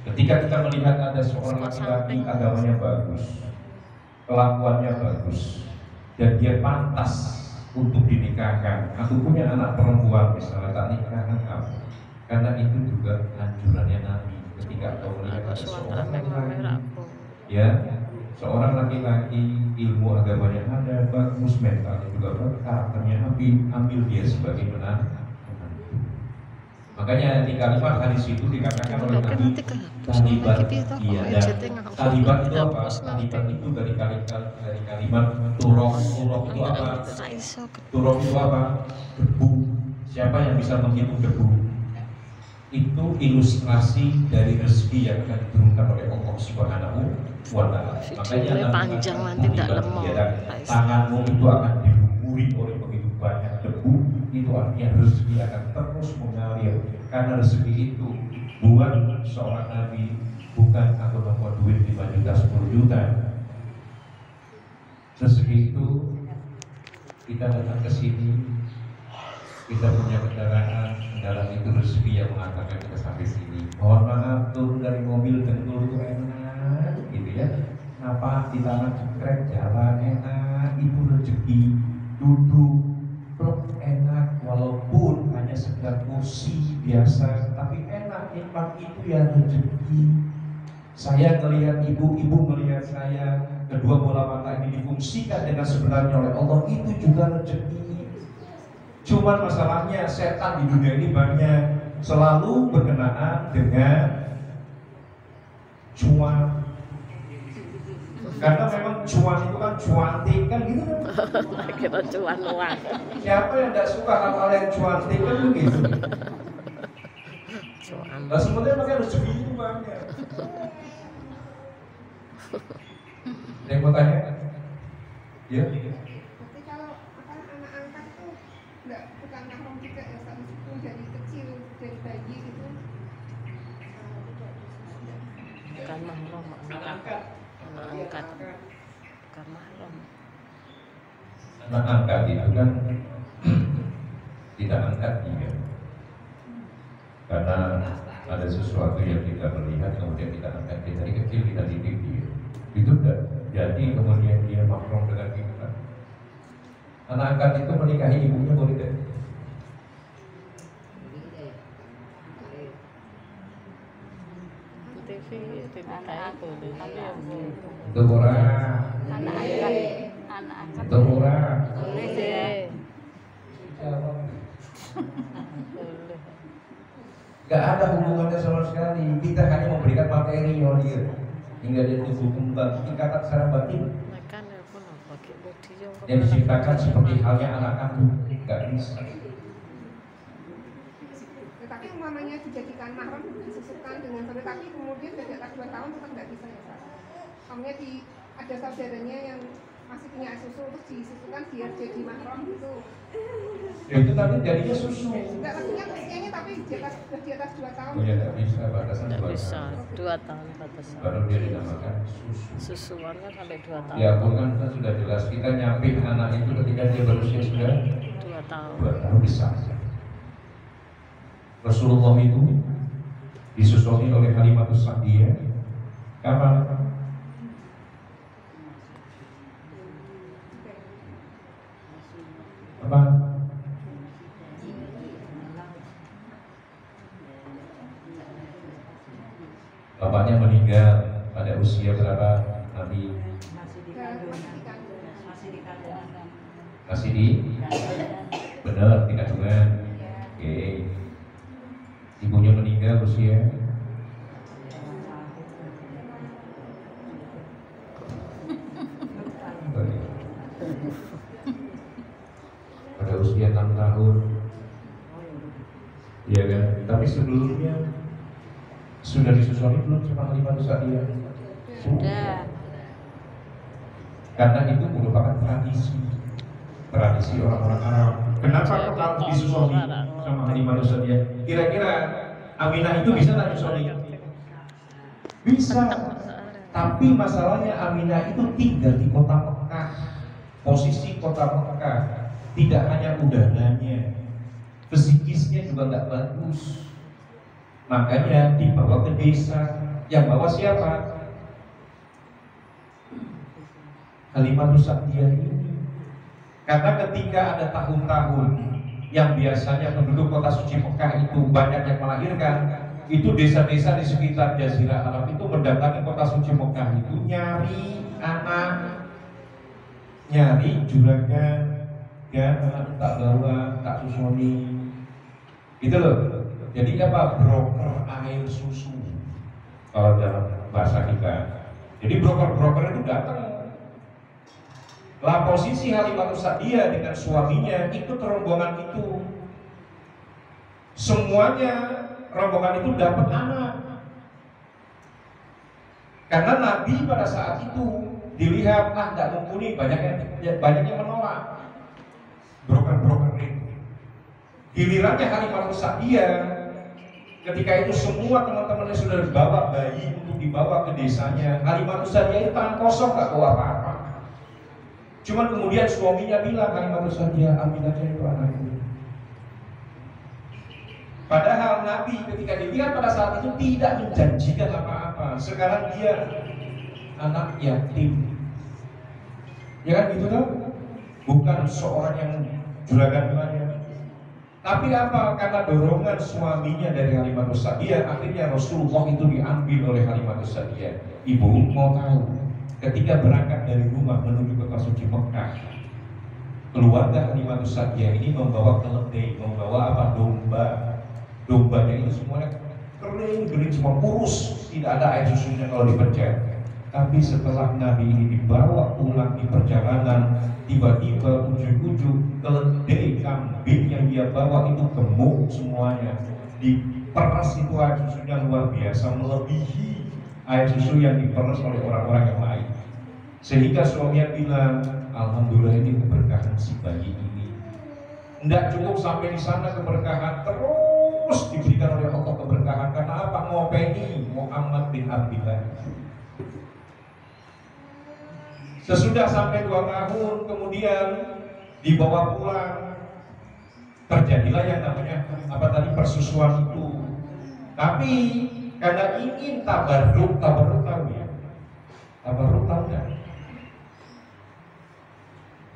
Ketika kita melihat ada seorang laki-laki agamanya bagus, kelakuannya bagus, dan dia pantas untuk dinikahkan, aku punya anak perempuan misalnya, tak nikahkan kamu, karena itu juga anjurannya Nabi ketika kau melihat ada seorang laki-laki, ya, seorang laki-laki ilmu agamanya ada, bagus, mentalnya juga bagus, karakternya ambil dia sebagai menantu. Makanya di kalimat hadis itu dikatakan oleh Nabi, talibat, iya, talibat itu apa? Talibat itu dari kalimat turok itu apa? Turok itu apa? Debu. Siapa yang bisa menghitung debu? Itu ilustrasi dari rezeki yang akan diturunkan oleh Allah Subhanahu wa Ta'ala. Makanya panjang nanti tidak lemah. Tanganmu itu akan dilumuri oleh begitu banyak debu. Itu artinya rezeki akan terus mengalir. Karena rezeki itu buat seorang nabi bukan aku dapat duit 5 juta 10 juta. Rezeki itu kita datang ke sini, kita punya kendaraan itu rezeki yang mengantarkan kita sampai sini. Mohon maaf, turun dari mobil dengkul itu enak, gitu ya. Kenapa di tanah cekrek jalan enak, itu rezeki. Duduk enak, walaupun hanya sekedar kursi biasa, tapi enak, nikmat itu ya rezeki. Saya melihat ibu melihat saya, kedua bola mata ini difungsikan dengan sebenarnya oleh Allah, itu juga rezeki. Cuman masalahnya setan di dunia ini banyak selalu berkenaan dengan cuan. Karena memang cuan itu kan cuantik kan gitu kan. Kita cuan uang. Siapa yang tidak suka hal-hal yang cuantik kan begitu. Nah sebenarnya makanya rezeki itu banyak. Yang mau tanya? Ya. Tapi kalau anak angkat itu bukan mahram juga ya, meskipun dari kecil, dari bayi gitu. Bukan mahram, anak angkat. Bukan mahram. Anak angkat itu kan tidak angkat dia. Karena ada sesuatu yang kita melihat kemudian kita angkat dia dari kecil, kita didik dia. Itu enggak jadi kemudian dia mahram dengan kita. Anak angkat itu menikahi ibunya boleh tidak? Itu orang. Anak angkat. Itu orang. Boleh deh. Gak ada hubungannya sama sekali. Kita hanya memberikan materi dia hingga dia tumbuh kembang. Tingkatan secara batin yang diciptakan seperti halnya anak kandung. Gak bisa. Tapi umpamanya dijadikan mahram, disusukan dengan saudara, tapi kemudian di atas 2 tahun tetap nggak bisa ya Pak. Umpamanya ada saudaranya yang masih punya susu terus disusukan biar jadi mahram gitu. Ya itu tadi jadinya susu. Enggak, maksudnya usianya tapi di atas 2 tahun. Oh ya nggak bisa, batasan 2 tahun. Bisa 2 tahun batasan. Baru dia dinamakan susu. Susuan kan sampai 2 tahun. Ya pun kan sudah jelas kita nyapin anak itu ketika dia berusia sudah 2 tahun. 2 tahun bisa. Rasulullah itu disusuli oleh Halimatus Sa'diyah kapan? Apa? Bapaknya meninggal pada usia berapa? Nabi masih di benar di kandungan. Oke. Ibunya meninggal usia pada usia 6 tahun. Iya kan? Tapi sebelumnya sudah disusuli belum sama Halimatus Sa'diyah? Sudah. Karena itu merupakan tradisi orang-orang Arab. Kenapa kalau disusuli sama Halimatus Sa'diyah? Kira-kira Aminah itu bisa tak disusuli? Bisa. Tapi masalahnya Aminah itu tinggal di kota Mekah. Posisi kota Mekah tidak hanya udaranya, psikisnya juga nggak bagus. Makanya dibawa ke desa. Yang bawa siapa? Halimatus Sa'diyah ini. Karena ketika ada tahun-tahun yang biasanya penduduk kota suci Mekah itu banyak yang melahirkan, itu desa-desa di sekitar Jazirah Arab itu mendatangi kota suci Mekah itu nyari anak, nyari juragan, ya anak tak bawa, tak susoni, gitu loh. Jadi apa? Broker air susu kalau dalam bahasa kita. Jadi broker-broker itu datang. Lah posisi Halimatus Sa'diyah dengan suaminya ikut rombongan itu. Semuanya rombongan itu dapat anak. Karena Nabi pada saat itu dilihat tidak mumpuni, banyak yang menolak. Broker-broker ini. Gilirannya Halimatus Sa'diyah, ketika itu semua teman-temannya sudah dibawa bayi untuk dibawa ke desanya. Halimatus Sa'diyah itu tangan kosong, nggak bawa apa-apa. Cuman kemudian suaminya bilang, Halimatus Sa'diyah, ambil aja itu anakku. Padahal Nabi ketika dilihat pada saat itu tidak menjanjikan apa-apa. Sekarang dia anak yatim. Ya kan gitu kan? Bukan seorang yang juragan kaya. Tapi apa? Karena dorongan suaminya dari Halimatus Sa'diyah, akhirnya Rasulullah itu diambil oleh Halimatus Sa'diyah. Ibu mau tahu? Ketika berangkat dari rumah menuju ke kota suci Mekah, keluarga Halimatus Sa'diyah ini membawa keledai, membawa apa? Domba. Dombanya itu semuanya kering semua, kurus, tidak ada air susunya kalau dipencet. Tapi setelah Nabi ini dibawa pulang di perjalanan, tiba-tiba ujung-ujung keledai kambing yang dia bawa itu gemuk semuanya, diperas itu air susunya luar biasa, melebihi air susu yang diperas oleh orang-orang yang lain. Sehingga suaminya bilang, alhamdulillah ini keberkahan si bayi ini. Tidak cukup sampai di sana keberkahan, terus diberikan oleh Allah keberkahan. Karena apa? Ngopeni Muhammad bin Abdillah. Sesudah sampai 2 tahun kemudian dibawa pulang, terjadilah yang namanya apa tadi, persusuan itu. Tapi karena ingin tabarruk tahu ya? Tabarruk tahu nggak?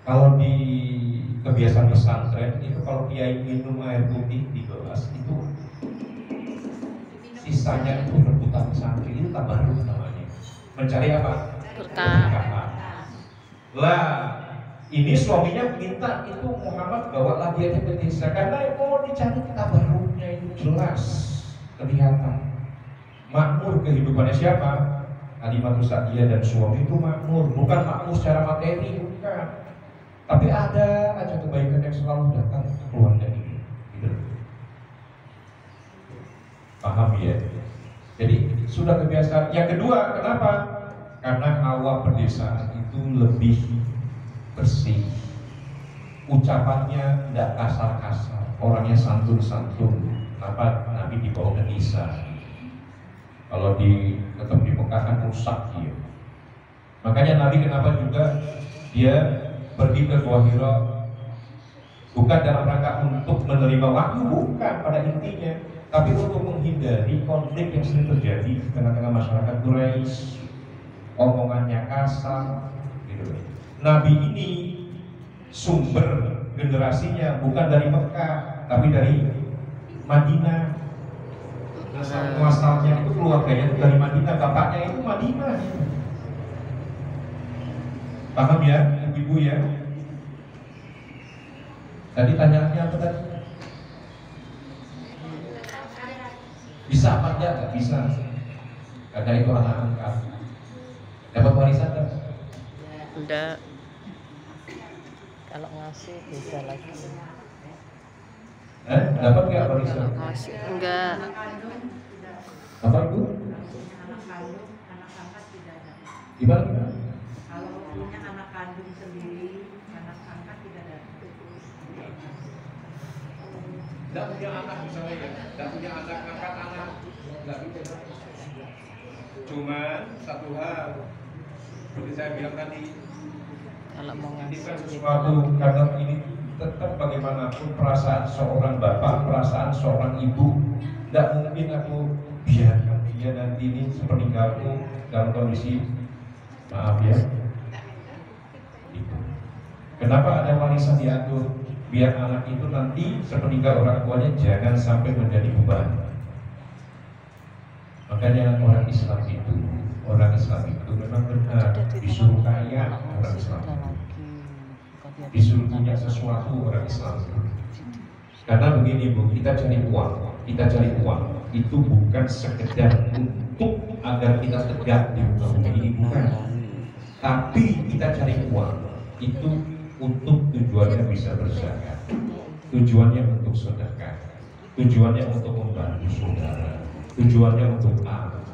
Kalau di kebiasaan pesantren itu kalau kiai minum air putih di gelas itu sisanya itu rebutan santri, itu tabarruk namanya. Mencari apa? Berkah. Lah ini suaminya minta itu Muhammad bawalah dia ke desa karena mau dicari tabarruknya itu jelas kelihatan. Makmur kehidupannya siapa? Halimatus Sa'diyah dan suami itu makmur, bukan makmur secara materi, bukan. Tapi ada aja kebaikan yang selalu datang ke keluarga ini. Gitu. Paham ya? Jadi sudah kebiasaan. Yang kedua, kenapa? Karena hawa pedesaan itu lebih bersih. Ucapannya tidak kasar-kasar, orangnya santun-santun. Kenapa Nabi dibawa ke desa? Kalau tetap di Mekah kan rusak dia. Makanya Nabi kenapa juga dia pergi ke Gua Hira Bukan dalam rangka untuk menerima wahyu, bukan pada intinya, tapi untuk menghindari konflik yang sering terjadi di tengah-tengah masyarakat Quraisy. Omongannya kasar, gitu. Nabi ini sumber generasinya bukan dari Mekah, tapi dari Madinah. Asal-muasalnya itu keluarganya dari Madinah, bapaknya itu Madinah. Paham ya, ibu-ibu ya? Tadi tanyaannya apa tadi? Bisa apa enggak? Nggak bisa. Karena itu anak angkat. Dapat warisan enggak? Enggak. Kalau ngasih bisa lagi. Dapat nggak warisan? Ngasih enggak. Apa itu? Anak angkat tidak ada. Gimana? Kalau punya anak kandung sendiri, anak angkat tidak ada. Tidak punya anak misalnya ya, tidak punya anak, angkat anak, nggak bisa. Cuman satu hal, seperti saya bilang tadi, Kalau mau ini ngasih kan sesuatu, karena ini tetap bagaimanapun perasaan seorang bapak, perasaan seorang ibu. Tidak mungkin aku biarkan dia nanti ini sepeninggalku dalam kondisi maaf ya. Kenapa ada warisan diatur? Biar anak itu nanti sepeninggal orang tuanya jangan sampai menjadi beban. Makanya orang Islam itu memang benar disuruh kaya orang Islam, disuruh punya sesuatu orang Islam. Karena begini Bu, kita cari uang itu bukan sekedar untuk agar kita tegak di muka bumi ini, bukan. Tapi kita cari uang itu untuk tujuannya bisa berzakat, tujuannya untuk sedekah, tujuannya untuk membantu saudara, tujuannya untuk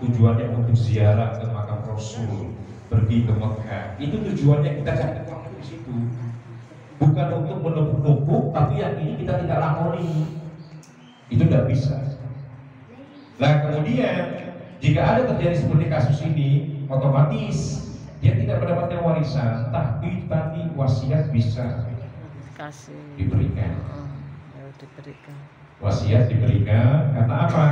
tujuannya untuk ziarah ke makam Rasul, pergi ke Mekah. Itu tujuannya kita cari uang di situ. Bukan untuk menumpuk-numpuk, tapi yang ini kita tidak lakoni. Itu tidak bisa. Nah kemudian jika ada terjadi seperti kasus ini, otomatis dia tidak mendapatkan warisan, tapi tadi wasiat bisa kasih diberikan. Diberikan. Wasiat diberikan karena apa?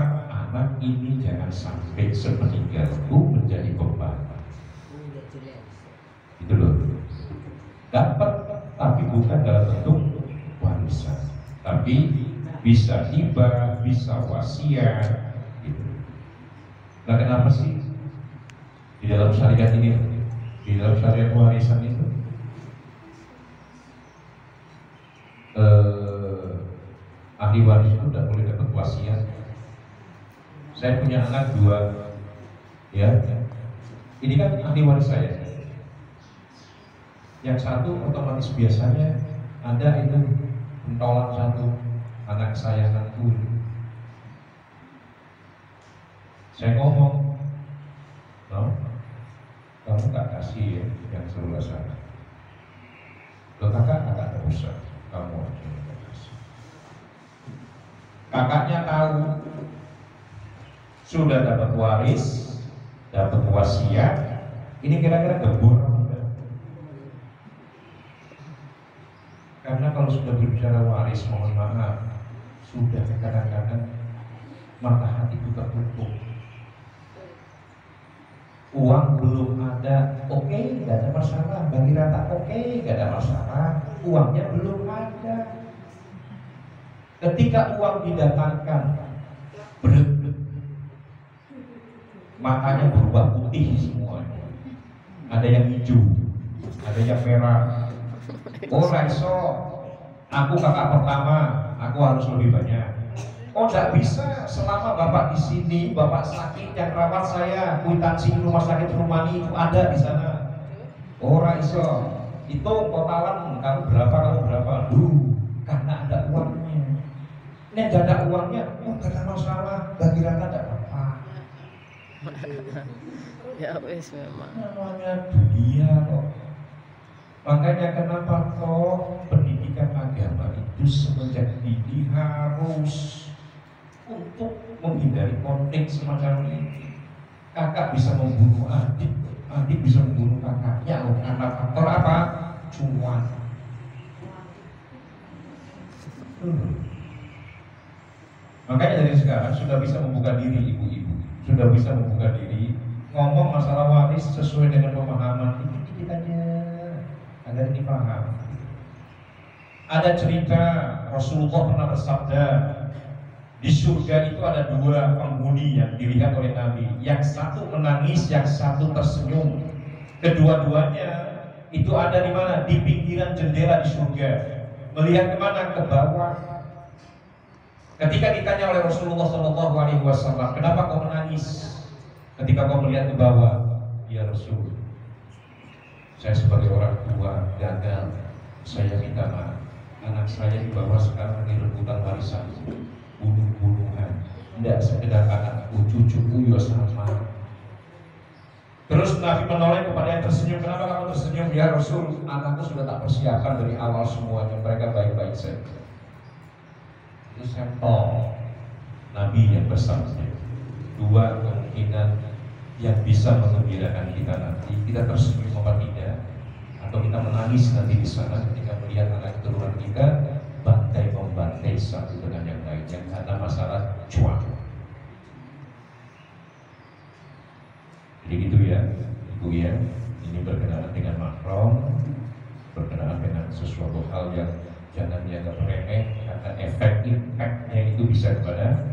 Anak ini jangan sampai sepeninggalku menjadi beban. Itu loh. Dapat, tapi bukan dalam bentuk warisan, tapi bisa hibah, bisa wasiat. Gitu. Nah kenapa sih di dalam syariat ini? Di dalam syariat warisan itu ahli waris itu tidak boleh dapat wasiat. Saya punya anak 2, ya. Ini kan ahli waris saya. Yang satu otomatis biasanya ada itu pentolan satu, anak kesayanganku. Saya ngomong, no, kamu tak kasih ya yang sebelah sana. Loh kakak tak usah, kamu aja yang kasih. Kakaknya tahu sudah dapat waris, dapat wasiat. Ini kira-kira gembur. Karena kalau sudah berbicara waris, mohon maaf, sudah kadang-kadang mata hati itu tertutup. Uang belum ada, oke, nggak ada masalah. Bagi rata, oke, nggak ada masalah. Uangnya belum ada. Ketika uang didatangkan, matanya berubah putih semuanya. Ada yang hijau, ada yang merah. Oh Raiso, aku kakak pertama, aku harus lebih banyak. Oh tidak bisa, selama bapak di sini, bapak sakit yang rawat saya, kwitansi rumah sakit Rumani itu ada di sana. Oh Raiso, itu totalan kamu berapa? Karena ada uangnya. Ini tidak ada uangnya, oh tidak ada masalah, bagi rata tidak apa-apa. Ya wis memang. Namanya dunia kok. Makanya kenapa kok pendidikan agama itu semenjak dini harus untuk menghindari konflik semacam ini. Kakak bisa membunuh adik, adik bisa membunuh kakaknya karena faktor apa? Cuan. Makanya dari sekarang sudah bisa membuka diri ibu-ibu, sudah bisa membuka diri ngomong masalah waris sesuai dengan pemahaman ini aja agar dipaham. Ada cerita Rasulullah pernah bersabda, di surga itu ada dua penghuni yang dilihat oleh Nabi, yang satu menangis, yang satu tersenyum. Kedua-duanya itu ada di mana? Di pinggiran jendela di surga. Melihat kemana? Ke bawah. Ketika ditanya oleh Rasulullah SAW, kenapa kau menangis ketika kau melihat ke bawah? Ya Rasul, saya sebagai orang tua gagal, saya minta maaf. Anak saya di bawah sekarang lagi rebutan warisan, bunuh-bunuhan. Tidak sekedar anakku, cucuku juga sama. Terus Nabi menoleh kepada yang tersenyum. Kenapa kamu tersenyum? Ya Rasul, anakku sudah tak persiapkan dari awal semuanya, mereka baik-baik saja. Itu sampel Nabi yang bersabda, dua kemungkinan yang bisa mengembirakan kita nanti. Kita tersenyum apa tidak, atau kita menangis nanti di sana ketika melihat anak keturunan kita bantai membantai satu dengan yang lainnya karena masalah cuan. Jadi gitu ya, ibu ya, ini berkenaan dengan mahram, berkenaan dengan sesuatu hal yang jangan dianggap remeh karena impactnya itu bisa kepada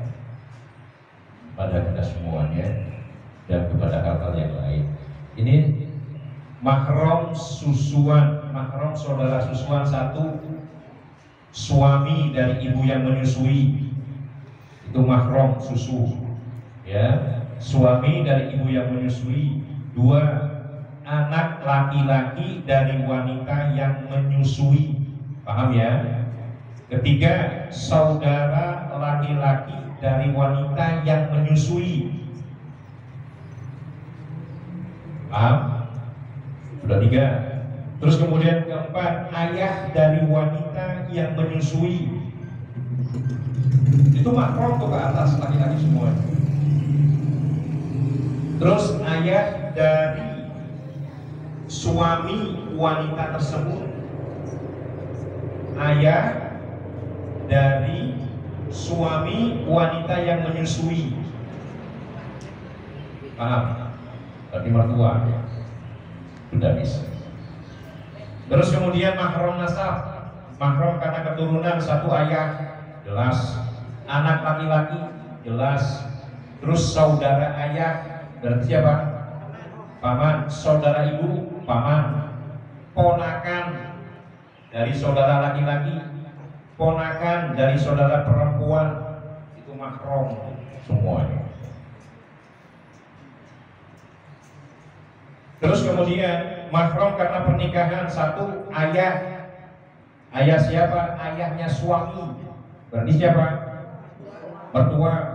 kita semuanya dan kepada hal-hal yang lain. Ini mahram susuan, mahram saudara susuan satu, suami dari ibu yang menyusui, itu mahram susu, ya. Suami dari ibu yang menyusui. Dua, anak laki-laki dari wanita yang menyusui. Paham ya? Ketiga, saudara laki-laki dari wanita yang menyusui. Paham? Sudah tiga. Terus kemudian keempat, ayah dari wanita yang menyusui. Itu mahram tuh ke atas, laki-laki semua. Terus ayah dari suami wanita tersebut, ayah dari suami wanita yang menyusui. Paham? Berarti mertua sudah bisa. Terus kemudian mahram nasab, mahram karena keturunan, satu ayah jelas, anak laki-laki jelas, terus saudara ayah berarti siapa? Paman. Saudara ibu, paman. Ponakan dari saudara laki-laki, ponakan dari saudara perempuan, itu mahram semuanya. Terus kemudian mahram karena pernikahan, satu ayah. Ayah siapa? Ayahnya suami. Berarti siapa? Mertua.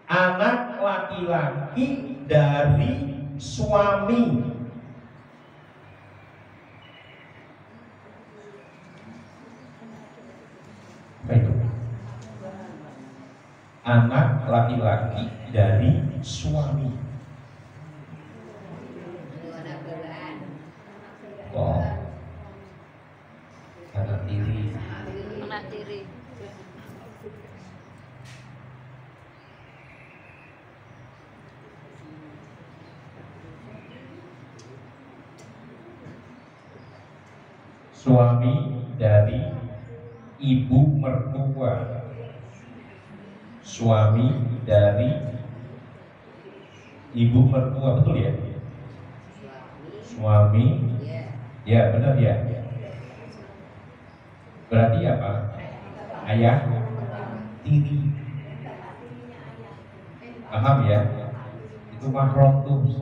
Anak laki-laki dari suami. Baik. Anak laki-laki dari suami. Oh. Anak tiri. Anak tiri. Suami dari ibu mertua. Suami dari ibu mertua, betul ya? Suami, ya benar ya. Berarti apa? Ayah tiri. Paham ya? Itu mahram tuh.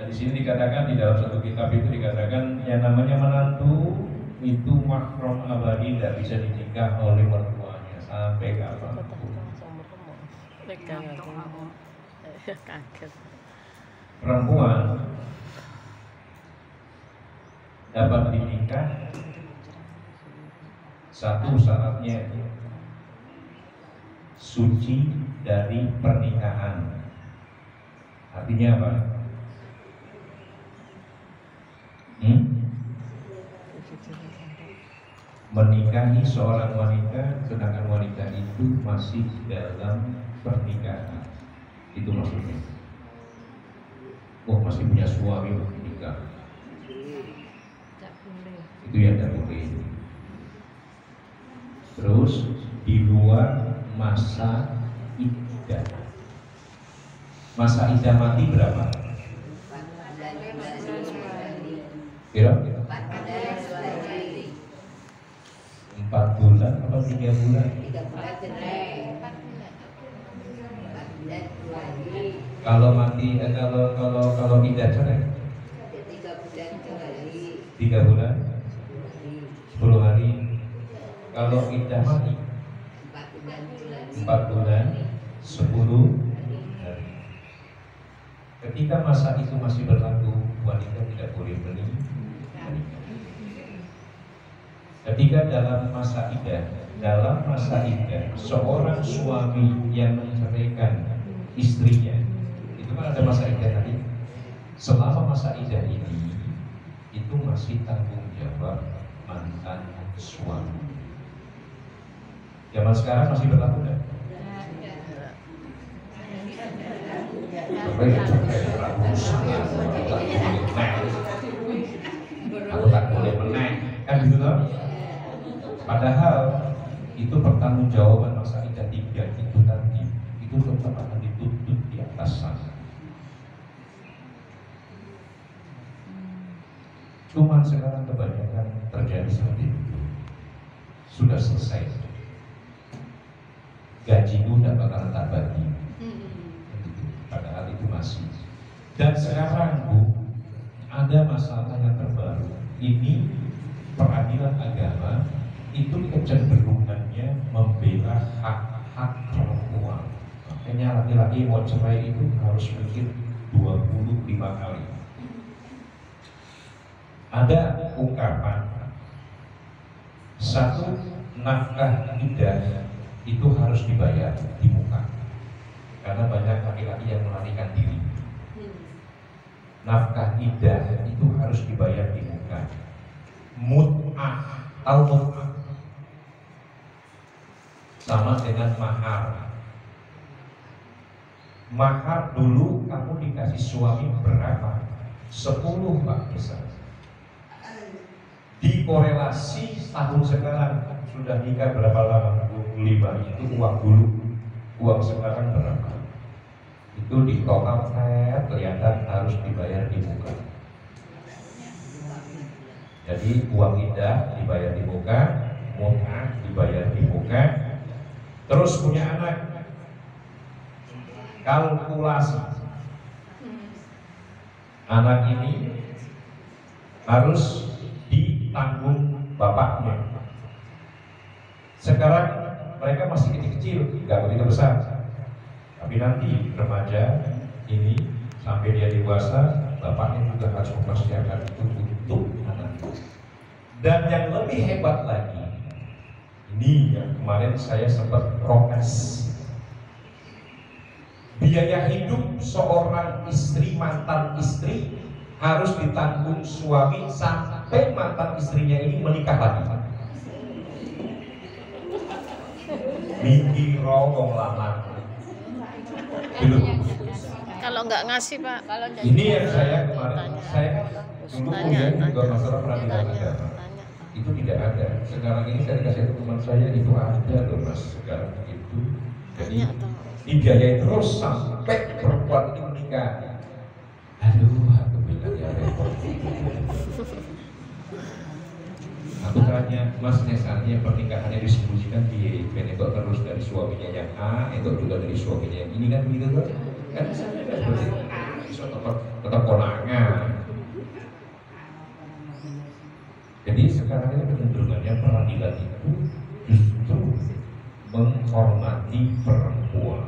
Di sini dikatakan, di dalam satu kitab itu dikatakan yang namanya menantu itu mahram abadi, tidak bisa dinikah oleh mertuanya sampai kapanpun. Perempuan dapat dinikah, satu syaratnya suci dari pernikahan. Artinya apa? Menikahi seorang wanita sedangkan wanita itu masih dalam pernikahan, itu maksudnya. Oh, masih punya suami menikah, itu yang tidak boleh. Terus di luar masa iddah. Masa iddah mati berapa? Kira-kira 4 bulan atau 3 bulan? Kalau mati, kalau iddah cerai 3 bulan 10 hari. Kalau iddah mati 4 bulan 10 hari. Ketika masa itu masih berlaku, wanita tidak boleh menikah. Ketika dalam masa iddah seorang suami yang menceraikan istrinya, itu kan ada masa iddah tadi. Selama masa iddah ini, itu masih tanggung jawab mantan suami. Zaman sekarang masih berlaku enggak? Aku tak boleh menang, kan gitu loh. Padahal itu pertanggungjawaban masa iddah 3 itu tadi, itu tetap akan dituntut di atas sana. Cuman sekarang kebanyakan terjadi seperti itu. Sudah selesai, gajimu tidak bakalan tak bagi. Padahal itu masih. Dan sekarang Bu, ada masalah yang terbaru. Ini peradilan agama itu kecenderungannya membela hak-hak perempuan. Makanya laki-laki mau cerai itu harus mikir 25 kali. Ada ungkapan, satu nafkah iddah itu harus dibayar di muka, karena banyak laki-laki yang melarikan diri. Nafkah iddah itu harus dibayar di muka. Mut'ah, tahu mut'ah? Sama dengan mahar. Mahar dulu kamu dikasih suami berapa? 10 Pak besar. Dikorelasi tahun sekarang sudah nikah berapa lama? 25 itu uang dulu. Uang sekarang berapa? Itu di total kelihatan harus dibayar di muka. Jadi uang iddah dibayar di muka, mut'ah dibayar di muka. Terus punya anak, kalkulasi anak ini harus ditanggung bapaknya. Sekarang mereka masih kecil-kecil, nggak begitu besar. Tapi nanti remaja ini sampai dia dewasa, bapaknya juga harus mempersiapkan itu untuk anak. Dan yang lebih hebat lagi, ini yang kemarin saya sempat protes. Biaya hidup seorang istri, mantan istri, harus ditanggung suami sampai mantan istrinya ini menikah lagi. Mikir wong lanang. Gitu. Kalau nggak ngasih Pak, kalau Ini yang saya kemarin, saya dulu kuliah juga masalah peradilan agama. Itu tidak ada. Sekarang ini saya dikasih teman saya itu ada loh Mas. Sekarang itu. Jadi dibiayai terus sampai perempuan itu menikah. Aduh, aku bilang ya repot. Aku tanya, Mas, misalnya pernikahannya disembunyikan di benekok terus dari suaminya yang A, itu juga dari suaminya yang ini kan begitu kan? Kan seperti itu. Tetap konangan. Jadi sekarang ini kecenderungannya peradilan itu justru menghormati perempuan.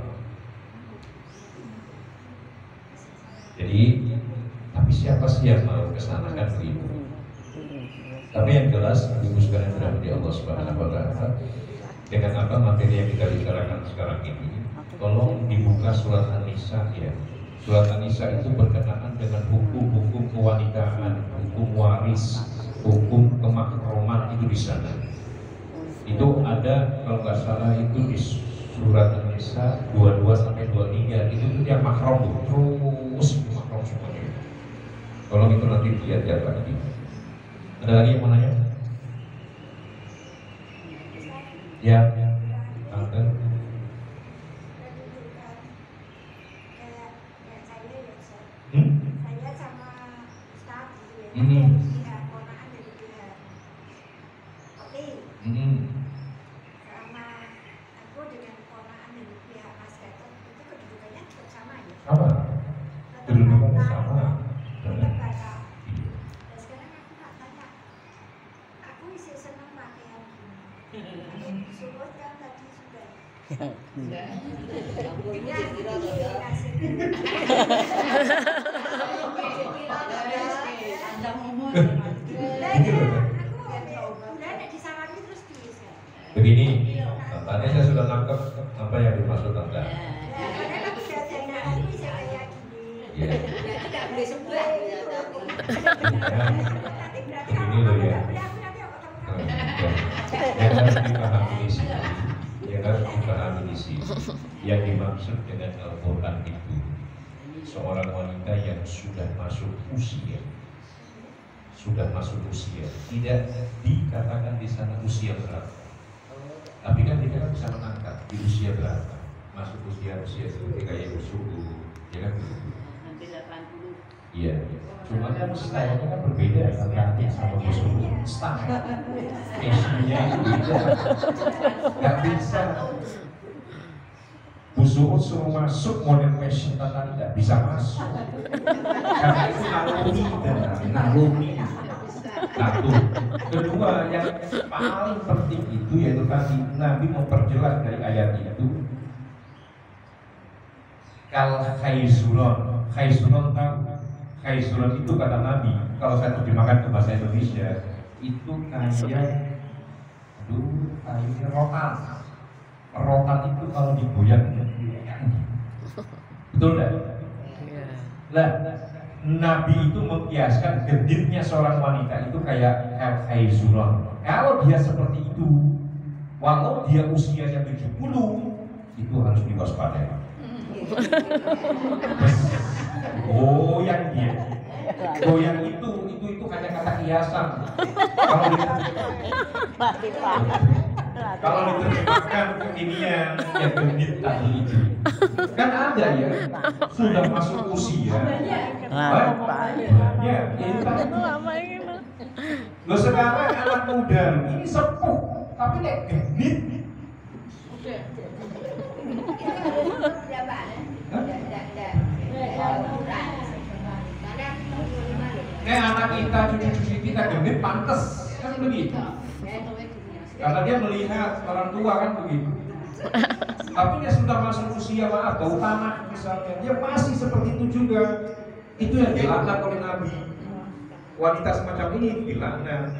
Jadi, tapi siapa sih yang mau kesana kan begitu? Tapi yang jelas, ibu sekalian dirahmati Allah Subhanahu wa Ta'ala, dengan apa materi yang kita bicarakan sekarang ini, tolong dibuka surat An-Nisa ya. Surat An-Nisa itu berkenaan dengan hukum-hukum kewanitaan, hukum waris notaris, hukum kemakroman itu di sana. Itu ada kalau nggak salah itu di surat An-Nisa 22 sampai 23 itu tuh yang mahram terus mahram semuanya. Tolong itu nanti lihat lagi. Ada lagi yang mau nanya? Ya, Tante. Saya sama Ustaz gitu ya. Pihak ponaan dari pihak Oke. Sama aku dengan ponaan dari pihak Mas Gatot itu kedudukannya tetap sama ya? Sama. Kedudukannya sama. Tetap kata. Dan sekarang aku tak tanya. Aku isi senang pakaian gini. Suruh kan tadi sudah. Begini, tadi saya sudah nangkep apa yang dimaksud Tante. Ya. Begini loh ya. Yang harus dipahami di sini, yang dimaksud dengan Al-Quran itu seorang wanita yang sudah masuk usia, tidak dikatakan di sana usia berapa, tapi kan kita kan bisa mengangkat di usia berapa, masuk usia seperti kayak subuh, ya kan? Hampir 80. Iya. Cuma kan stylenya kan berbeda antara sama subuh. Style, fashionnya itu beda. Gak bisa. Busuhut suruh masuk modern fashion tadi tidak bisa masuk. Karena itu naluri. Satu. Kedua, yang paling penting itu yaitu tadi Nabi memperjelas dari ayat itu. Kal khaizuron tahu. Khaizuron itu kata Nabi, kalau saya terjemahkan ke bahasa Indonesia itu kayak rotan. Rotan itu kalau digoyang, betul enggak? Lah, Nabi itu mengkiaskan genditnya seorang wanita itu kayak khaizuron. Kalau dia seperti itu, walau dia usianya 70, itu harus diwaspadai. Goyang itu hanya kata kiasan. Kalau diterjemahkan kekinian yang gendit tadi itu, kan ada ya sudah masuk usia. Ya, itu tadi. Lo sekarang anak muda ini sepuh, tapi kayak gendit. Anak kita, cucu-cucu kita gendit pantes kan begitu. Karena dia melihat orang tua kan begitu. Tapi dia sudah masuk usia bau tanah misalnya, dia masih seperti itu juga. Itu yang dilaknat oleh Nabi. Wanita semacam ini dilaknat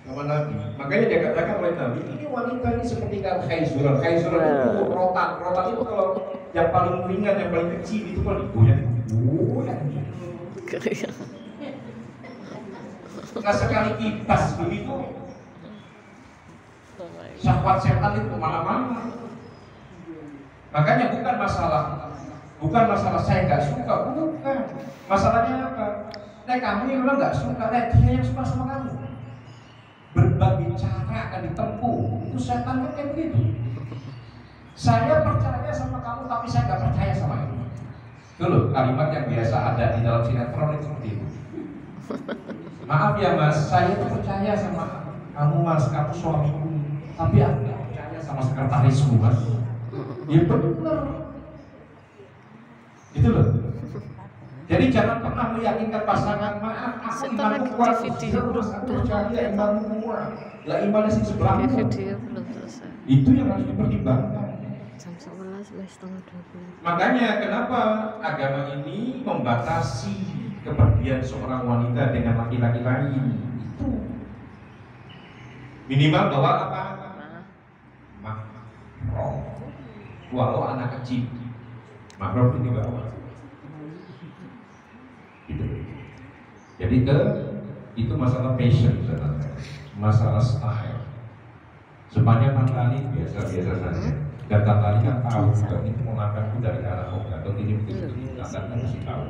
sama Nabi. Makanya dia katakan oleh Nabi, ini wanita ini seperti khaizuron. Khaizuron itu rotan. Rotan itu kalau yang paling ringan, yang paling kecil itu kalau digoyang. Nah sekali kipas begitu, syahwat setan itu kemana-mana. Makanya bukan masalah saya nggak suka, bukan. Masalahnya apa? Nah kamu yang memang nggak suka, dia yang suka sama kamu. Berbagai cara akan ditempuh. Itu setan kan kayak begitu. Saya percaya sama kamu, tapi saya nggak percaya sama kamu. Itu loh kalimat yang biasa ada di dalam sinetron itu seperti itu. Maaf ya mas, saya tuh percaya sama kamu mas, kamu suamiku, tapi aku nggak percaya sama sekretarismu mas. Ya benar. Itu loh. Jadi jangan pernah meyakinkan pasangan, maaf aku imanku kuat, aku percaya imanku kuat. Lah imannya si sebelahmu. Itu yang harus dipertimbangkan. Makanya kenapa agama ini membatasi kepergian seorang wanita dengan laki-laki lain itu minimal bawa apa? Mahram. Walau anak kecil, mahram itu bawa. Gitu. Jadi Itu masalah passion sebenarnya, masalah style. Sepanjang Tantali biasa-biasa saja. Dan Tantali kan tahu juga itu mengangkatku dari arah Oga atau ini begitu. Tantali kan mesti tahu.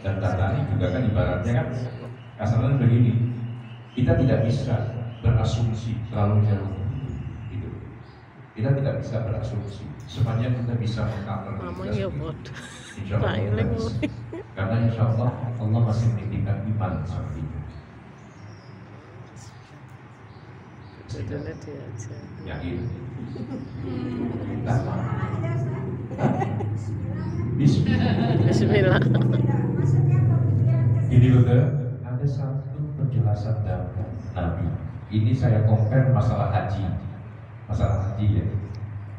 Dan Tantali juga kan ibaratnya kan kasarnya begini. Kita tidak bisa berasumsi terlalu jauh. Gitu. Kita tidak bisa berasumsi. Sepanjang kita bisa mengkategorikan. Insya Allah kita bisa. Karena insya Allah Allah masih menitipkan iman seperti itu. Yakin? Bismillah. Ini betul. Ada satu penjelasan dalam Nabi. Ini saya compare masalah haji. Masalah haji ya.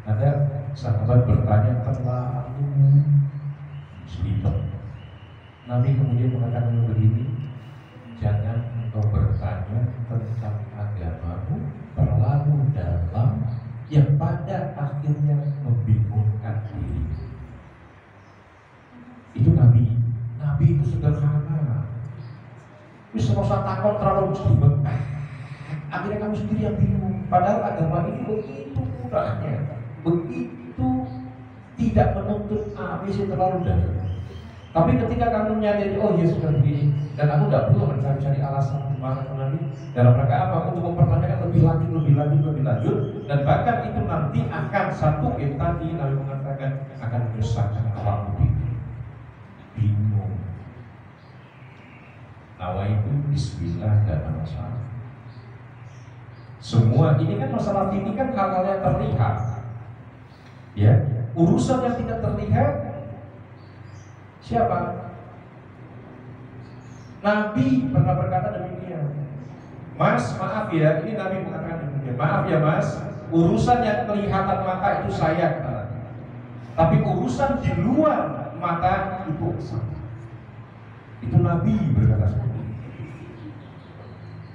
Ada sahabat bertanya terlalu selipet. Nabi kemudian mengatakan begini, jangan engkau bertanya tentang agamamu terlalu dalam yang pada akhirnya membingungkan diri. Itu Nabi. Nabi itu sederhana. Bisa usah takut terlalu selipet. Akhirnya kamu sendiri yang bingung. Padahal agama ini begitu mudahnya, begitu tidak menuntut ABC terlalu dalam. Tapi ketika kamu menyadari, oh ya sudah begini, dan aku tidak perlu mencari-cari alasan kemana Nabi dalam rangka apa, untuk mempertanyakan lebih lanjut, dan bahkan itu nanti akan satu tadi Nabi mengatakan akan menyusahkan awakmu bingung. Nawaitu bismillah gak ada masalah. Semua ini kan masalah ini kan hal-hal yang terlihat, ya urusan yang tidak terlihat. Siapa? Nabi pernah berkata demikian. Mas, maaf ya, ini Nabi mengatakan demikian. Maaf ya Mas, urusan yang kelihatan mata itu saya. Tapi urusan di luar mata itu sama. Itu Nabi berkata seperti itu.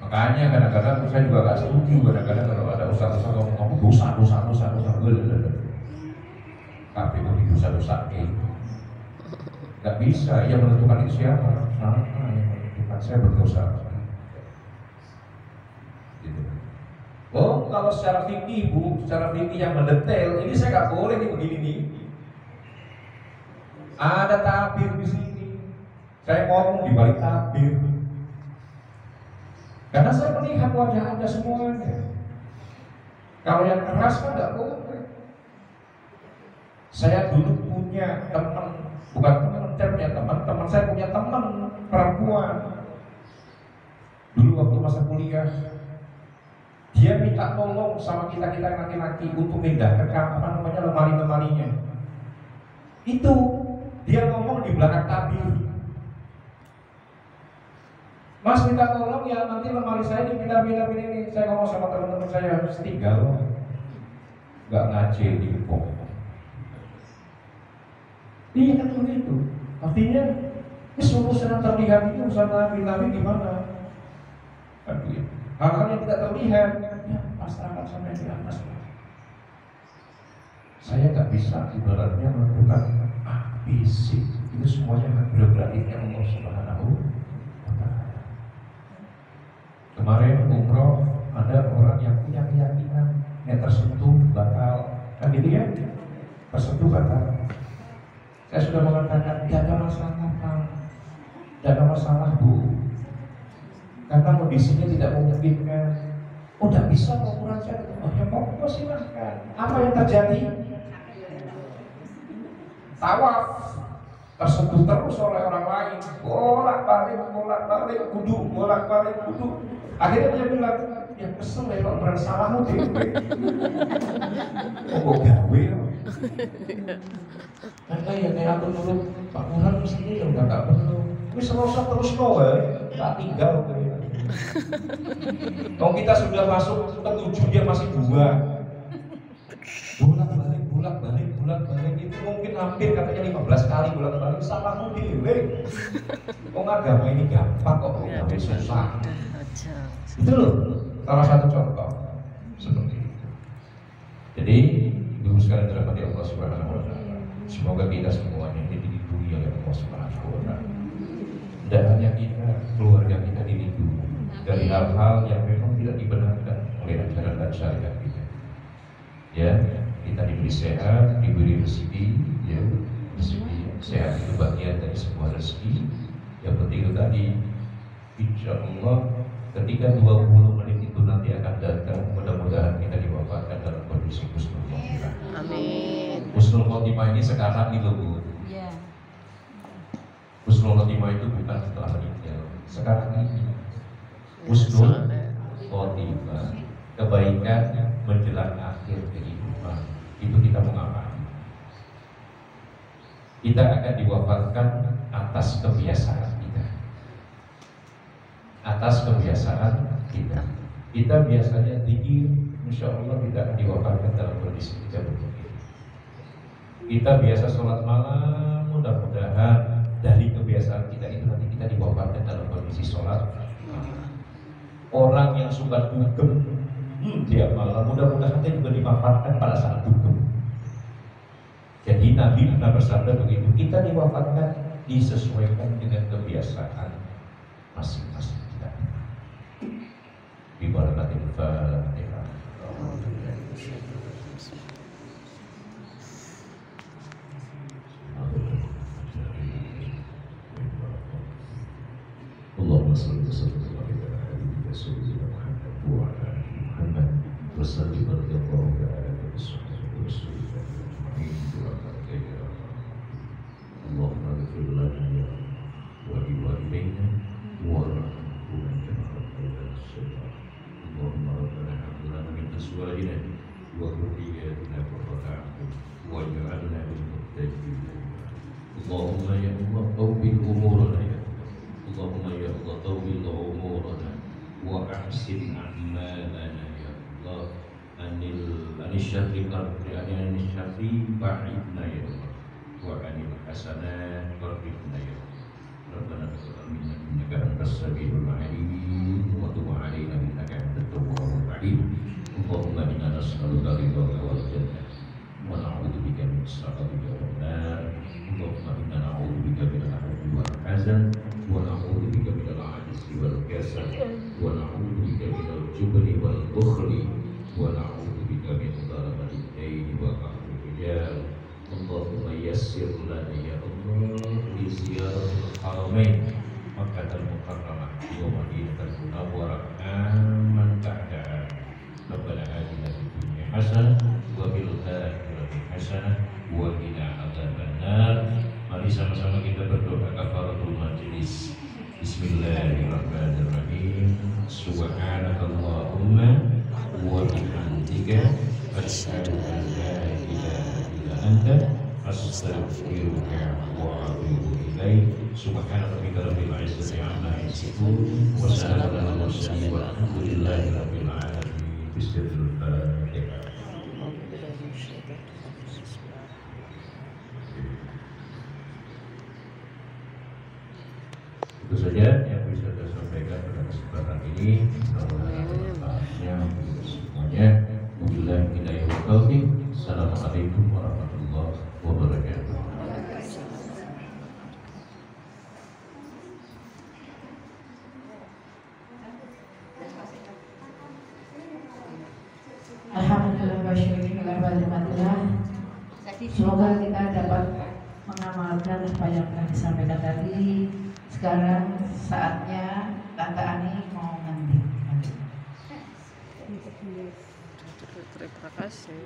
Makanya kadang-kadang saya juga gak setuju. Kadang-kadang kalau ada ustaz-ustaz ngomong dosa. Tapi kok dosa-dosa gitu. Gak bisa, yang menentukan itu siapa? Yang menentukan saya berdosa. Gitu. Oh, kalau secara fikih Bu, secara fikih yang mendetail, ini saya gak boleh nih begini nih. Ada tabir di sini. Saya ngomong di balik tabir. Karena saya melihat wajah Anda semuanya. Kalau yang keras kan gak boleh. Saya dulu punya teman. Bukan teman saya punya teman perempuan. Dulu waktu masa kuliah, dia minta tolong sama kita laki-laki untuk pindahkan lemari-lemarinya. Itu dia ngomong di belakang tabir. Mas minta tolong ya, nanti lemari saya dipindah-pindah ini. Saya ngomong sama teman-teman saya, setinggal, nggak ngacil di kepong. Iya kan begitu. Artinya urusan yang terlihat itu urusan Nabi gimana? Kan begitu. Hal-hal yang tidak terlihat, ya pasrahkan sampai di atas. Saya nggak bisa ibaratnya melakukan ABC. Itu semuanya hak prerogatifnya Allah Subhanahu wa Ta'ala. Kemarin umroh ada orang yang punya keyakinan yang tersentuh batal, kan gitu ya? Tersentuh batal. Saya sudah mengatakan tidak ada masalah Pak, tidak ada masalah Bu, karena kondisinya tidak memungkinkan. Oh tidak bisa ukuran saya. Oh ya mau silahkan. Apa yang terjadi? Tawaf tersentuh terus oleh orang lain, bolak-balik kudu. Akhirnya dia bilang, ya kesel ya kalau berani salahmu deh. Oh gawe. Kayak aku dulu Pak Murad mesti ya udah gak perlu. Wis rasa terus tak tinggal. Kalau kita sudah masuk ke 7 dia masih 2. Bolak-balik itu mungkin hampir katanya 15 kali bolak-balik salahmu dhewe. Kok agama ini gampang kok tapi susah. Itu loh salah satu contoh seperti itu. Jadi ibu sekalian dirahmati Allah Subhanahu wa Ta'ala. Semoga kita semuanya ini dilindungi oleh Allah Subhanahu wa Ta'ala. Dan hanya kita, keluarga kita itu dari hal-hal yang memang tidak dibenarkan oleh ajaran dan syariat kita. Ya, kita diberi sehat, diberi rezeki, ya, rezeki sehat itu bagian dari sebuah rezeki. Yang penting itu tadi, insya Allah ketika 20 menit itu nanti akan datang, mudah-mudahan kita diwafatkan dalam kondisi husnul khotimah. Amin. Husnul khotimah ini sekarang itu Bu. Iya. Husnul khotimah itu bukan setelah meninggal, sekarang ini. Husnul khotimah, kebaikan menjelang akhir kehidupan, itu kita mengalami. Kita akan diwafatkan atas kebiasaan kita. Atas kebiasaan kita. Kita biasanya zikir, insya Allah kita akan diwafatkan dalam kondisi kita berzikir. Kita biasa sholat malam, mudah-mudahan dari kebiasaan kita itu nanti kita diwafatkan dalam kondisi sholat. Orang yang suka dugem tiap malam, mudah-mudahan dia juga diwafatkan pada saat dugem. Jadi Nabi pernah bersabda begitu, kita diwafatkan disesuaikan dengan kebiasaan masing-masing kita. Bi barakatil Fatihah. Allahumma shalli wa sallim ala sayyidina Muhammad wa ala ali Muhammad wa sallim wa barik ala sayyidina Rasulillah ajma'in wa barakatuh. Allahumma ighfir lana ya wa li walidayna wa rahmahuma kama rabbayana shaghira. Allahumma rabbana hab lana min azwajina wa dhurriyyatina qurrata a'yun waj'alna lil muttaqin. Allahumma ya Allah tawbil umurana ya Allahumma ya Allah tawbil umurana wa ahsin a'malana ya Allah anil syarri anil syarri ba'idna ya Allah wa anil hasanat qarribna ya Allah. Rabbana taqabbal minna innaka antas samiul alim wa tub 'alaina innaka antat tawwabur rahim. Allahumma inna nas'aluka ridhaka wal jannah wa na'udzu bika min sakhatika wan nar. Allahumma inna na'udzu bika min al-'adzi wal hazan wa na'udzu bika min al-'ajzi wal kasal wa na'udzu bika min al-jubni wal bukhli wa na'udzu bika min dhalali ad-daini wa qahri rijal. Allahumma yassir lana ya Allah li ziyaratil haramain Makkah al-Mukarramah wa Madinatul Munawwarah aman ta'ala. Rabbana atina fid dunya hasanah wa fil akhirati hasanah wa qina adzabannar. Mari sama-sama kita berdoa kafaratul majlis. Bismillahirrahmanirrahim. Subhanakallahumma wa bihamdika asyhadu an la ilaha illa anta astaghfiruka wa atubu ilaik. Subhana rabbika rabbil izzati amma yasifun wa salamun alal mursalin walhamdulillahi rabbil alamin. Bismillahirrahmanirrahim. Itu saja yang bisa saya sampaikan pada kesempatan ini. Mudah-mudahan manfaatnya untuk semuanya. Wabillahi hidayah wa taufiq. Assalamualaikum warahmatullahi wabarakatuh. Alhamdulillah wa syukurillah. Semoga kita dapat mengamalkan apa yang telah disampaikan tadi. Sekarang saatnya Tante Ani mau nganti. Terima kasih.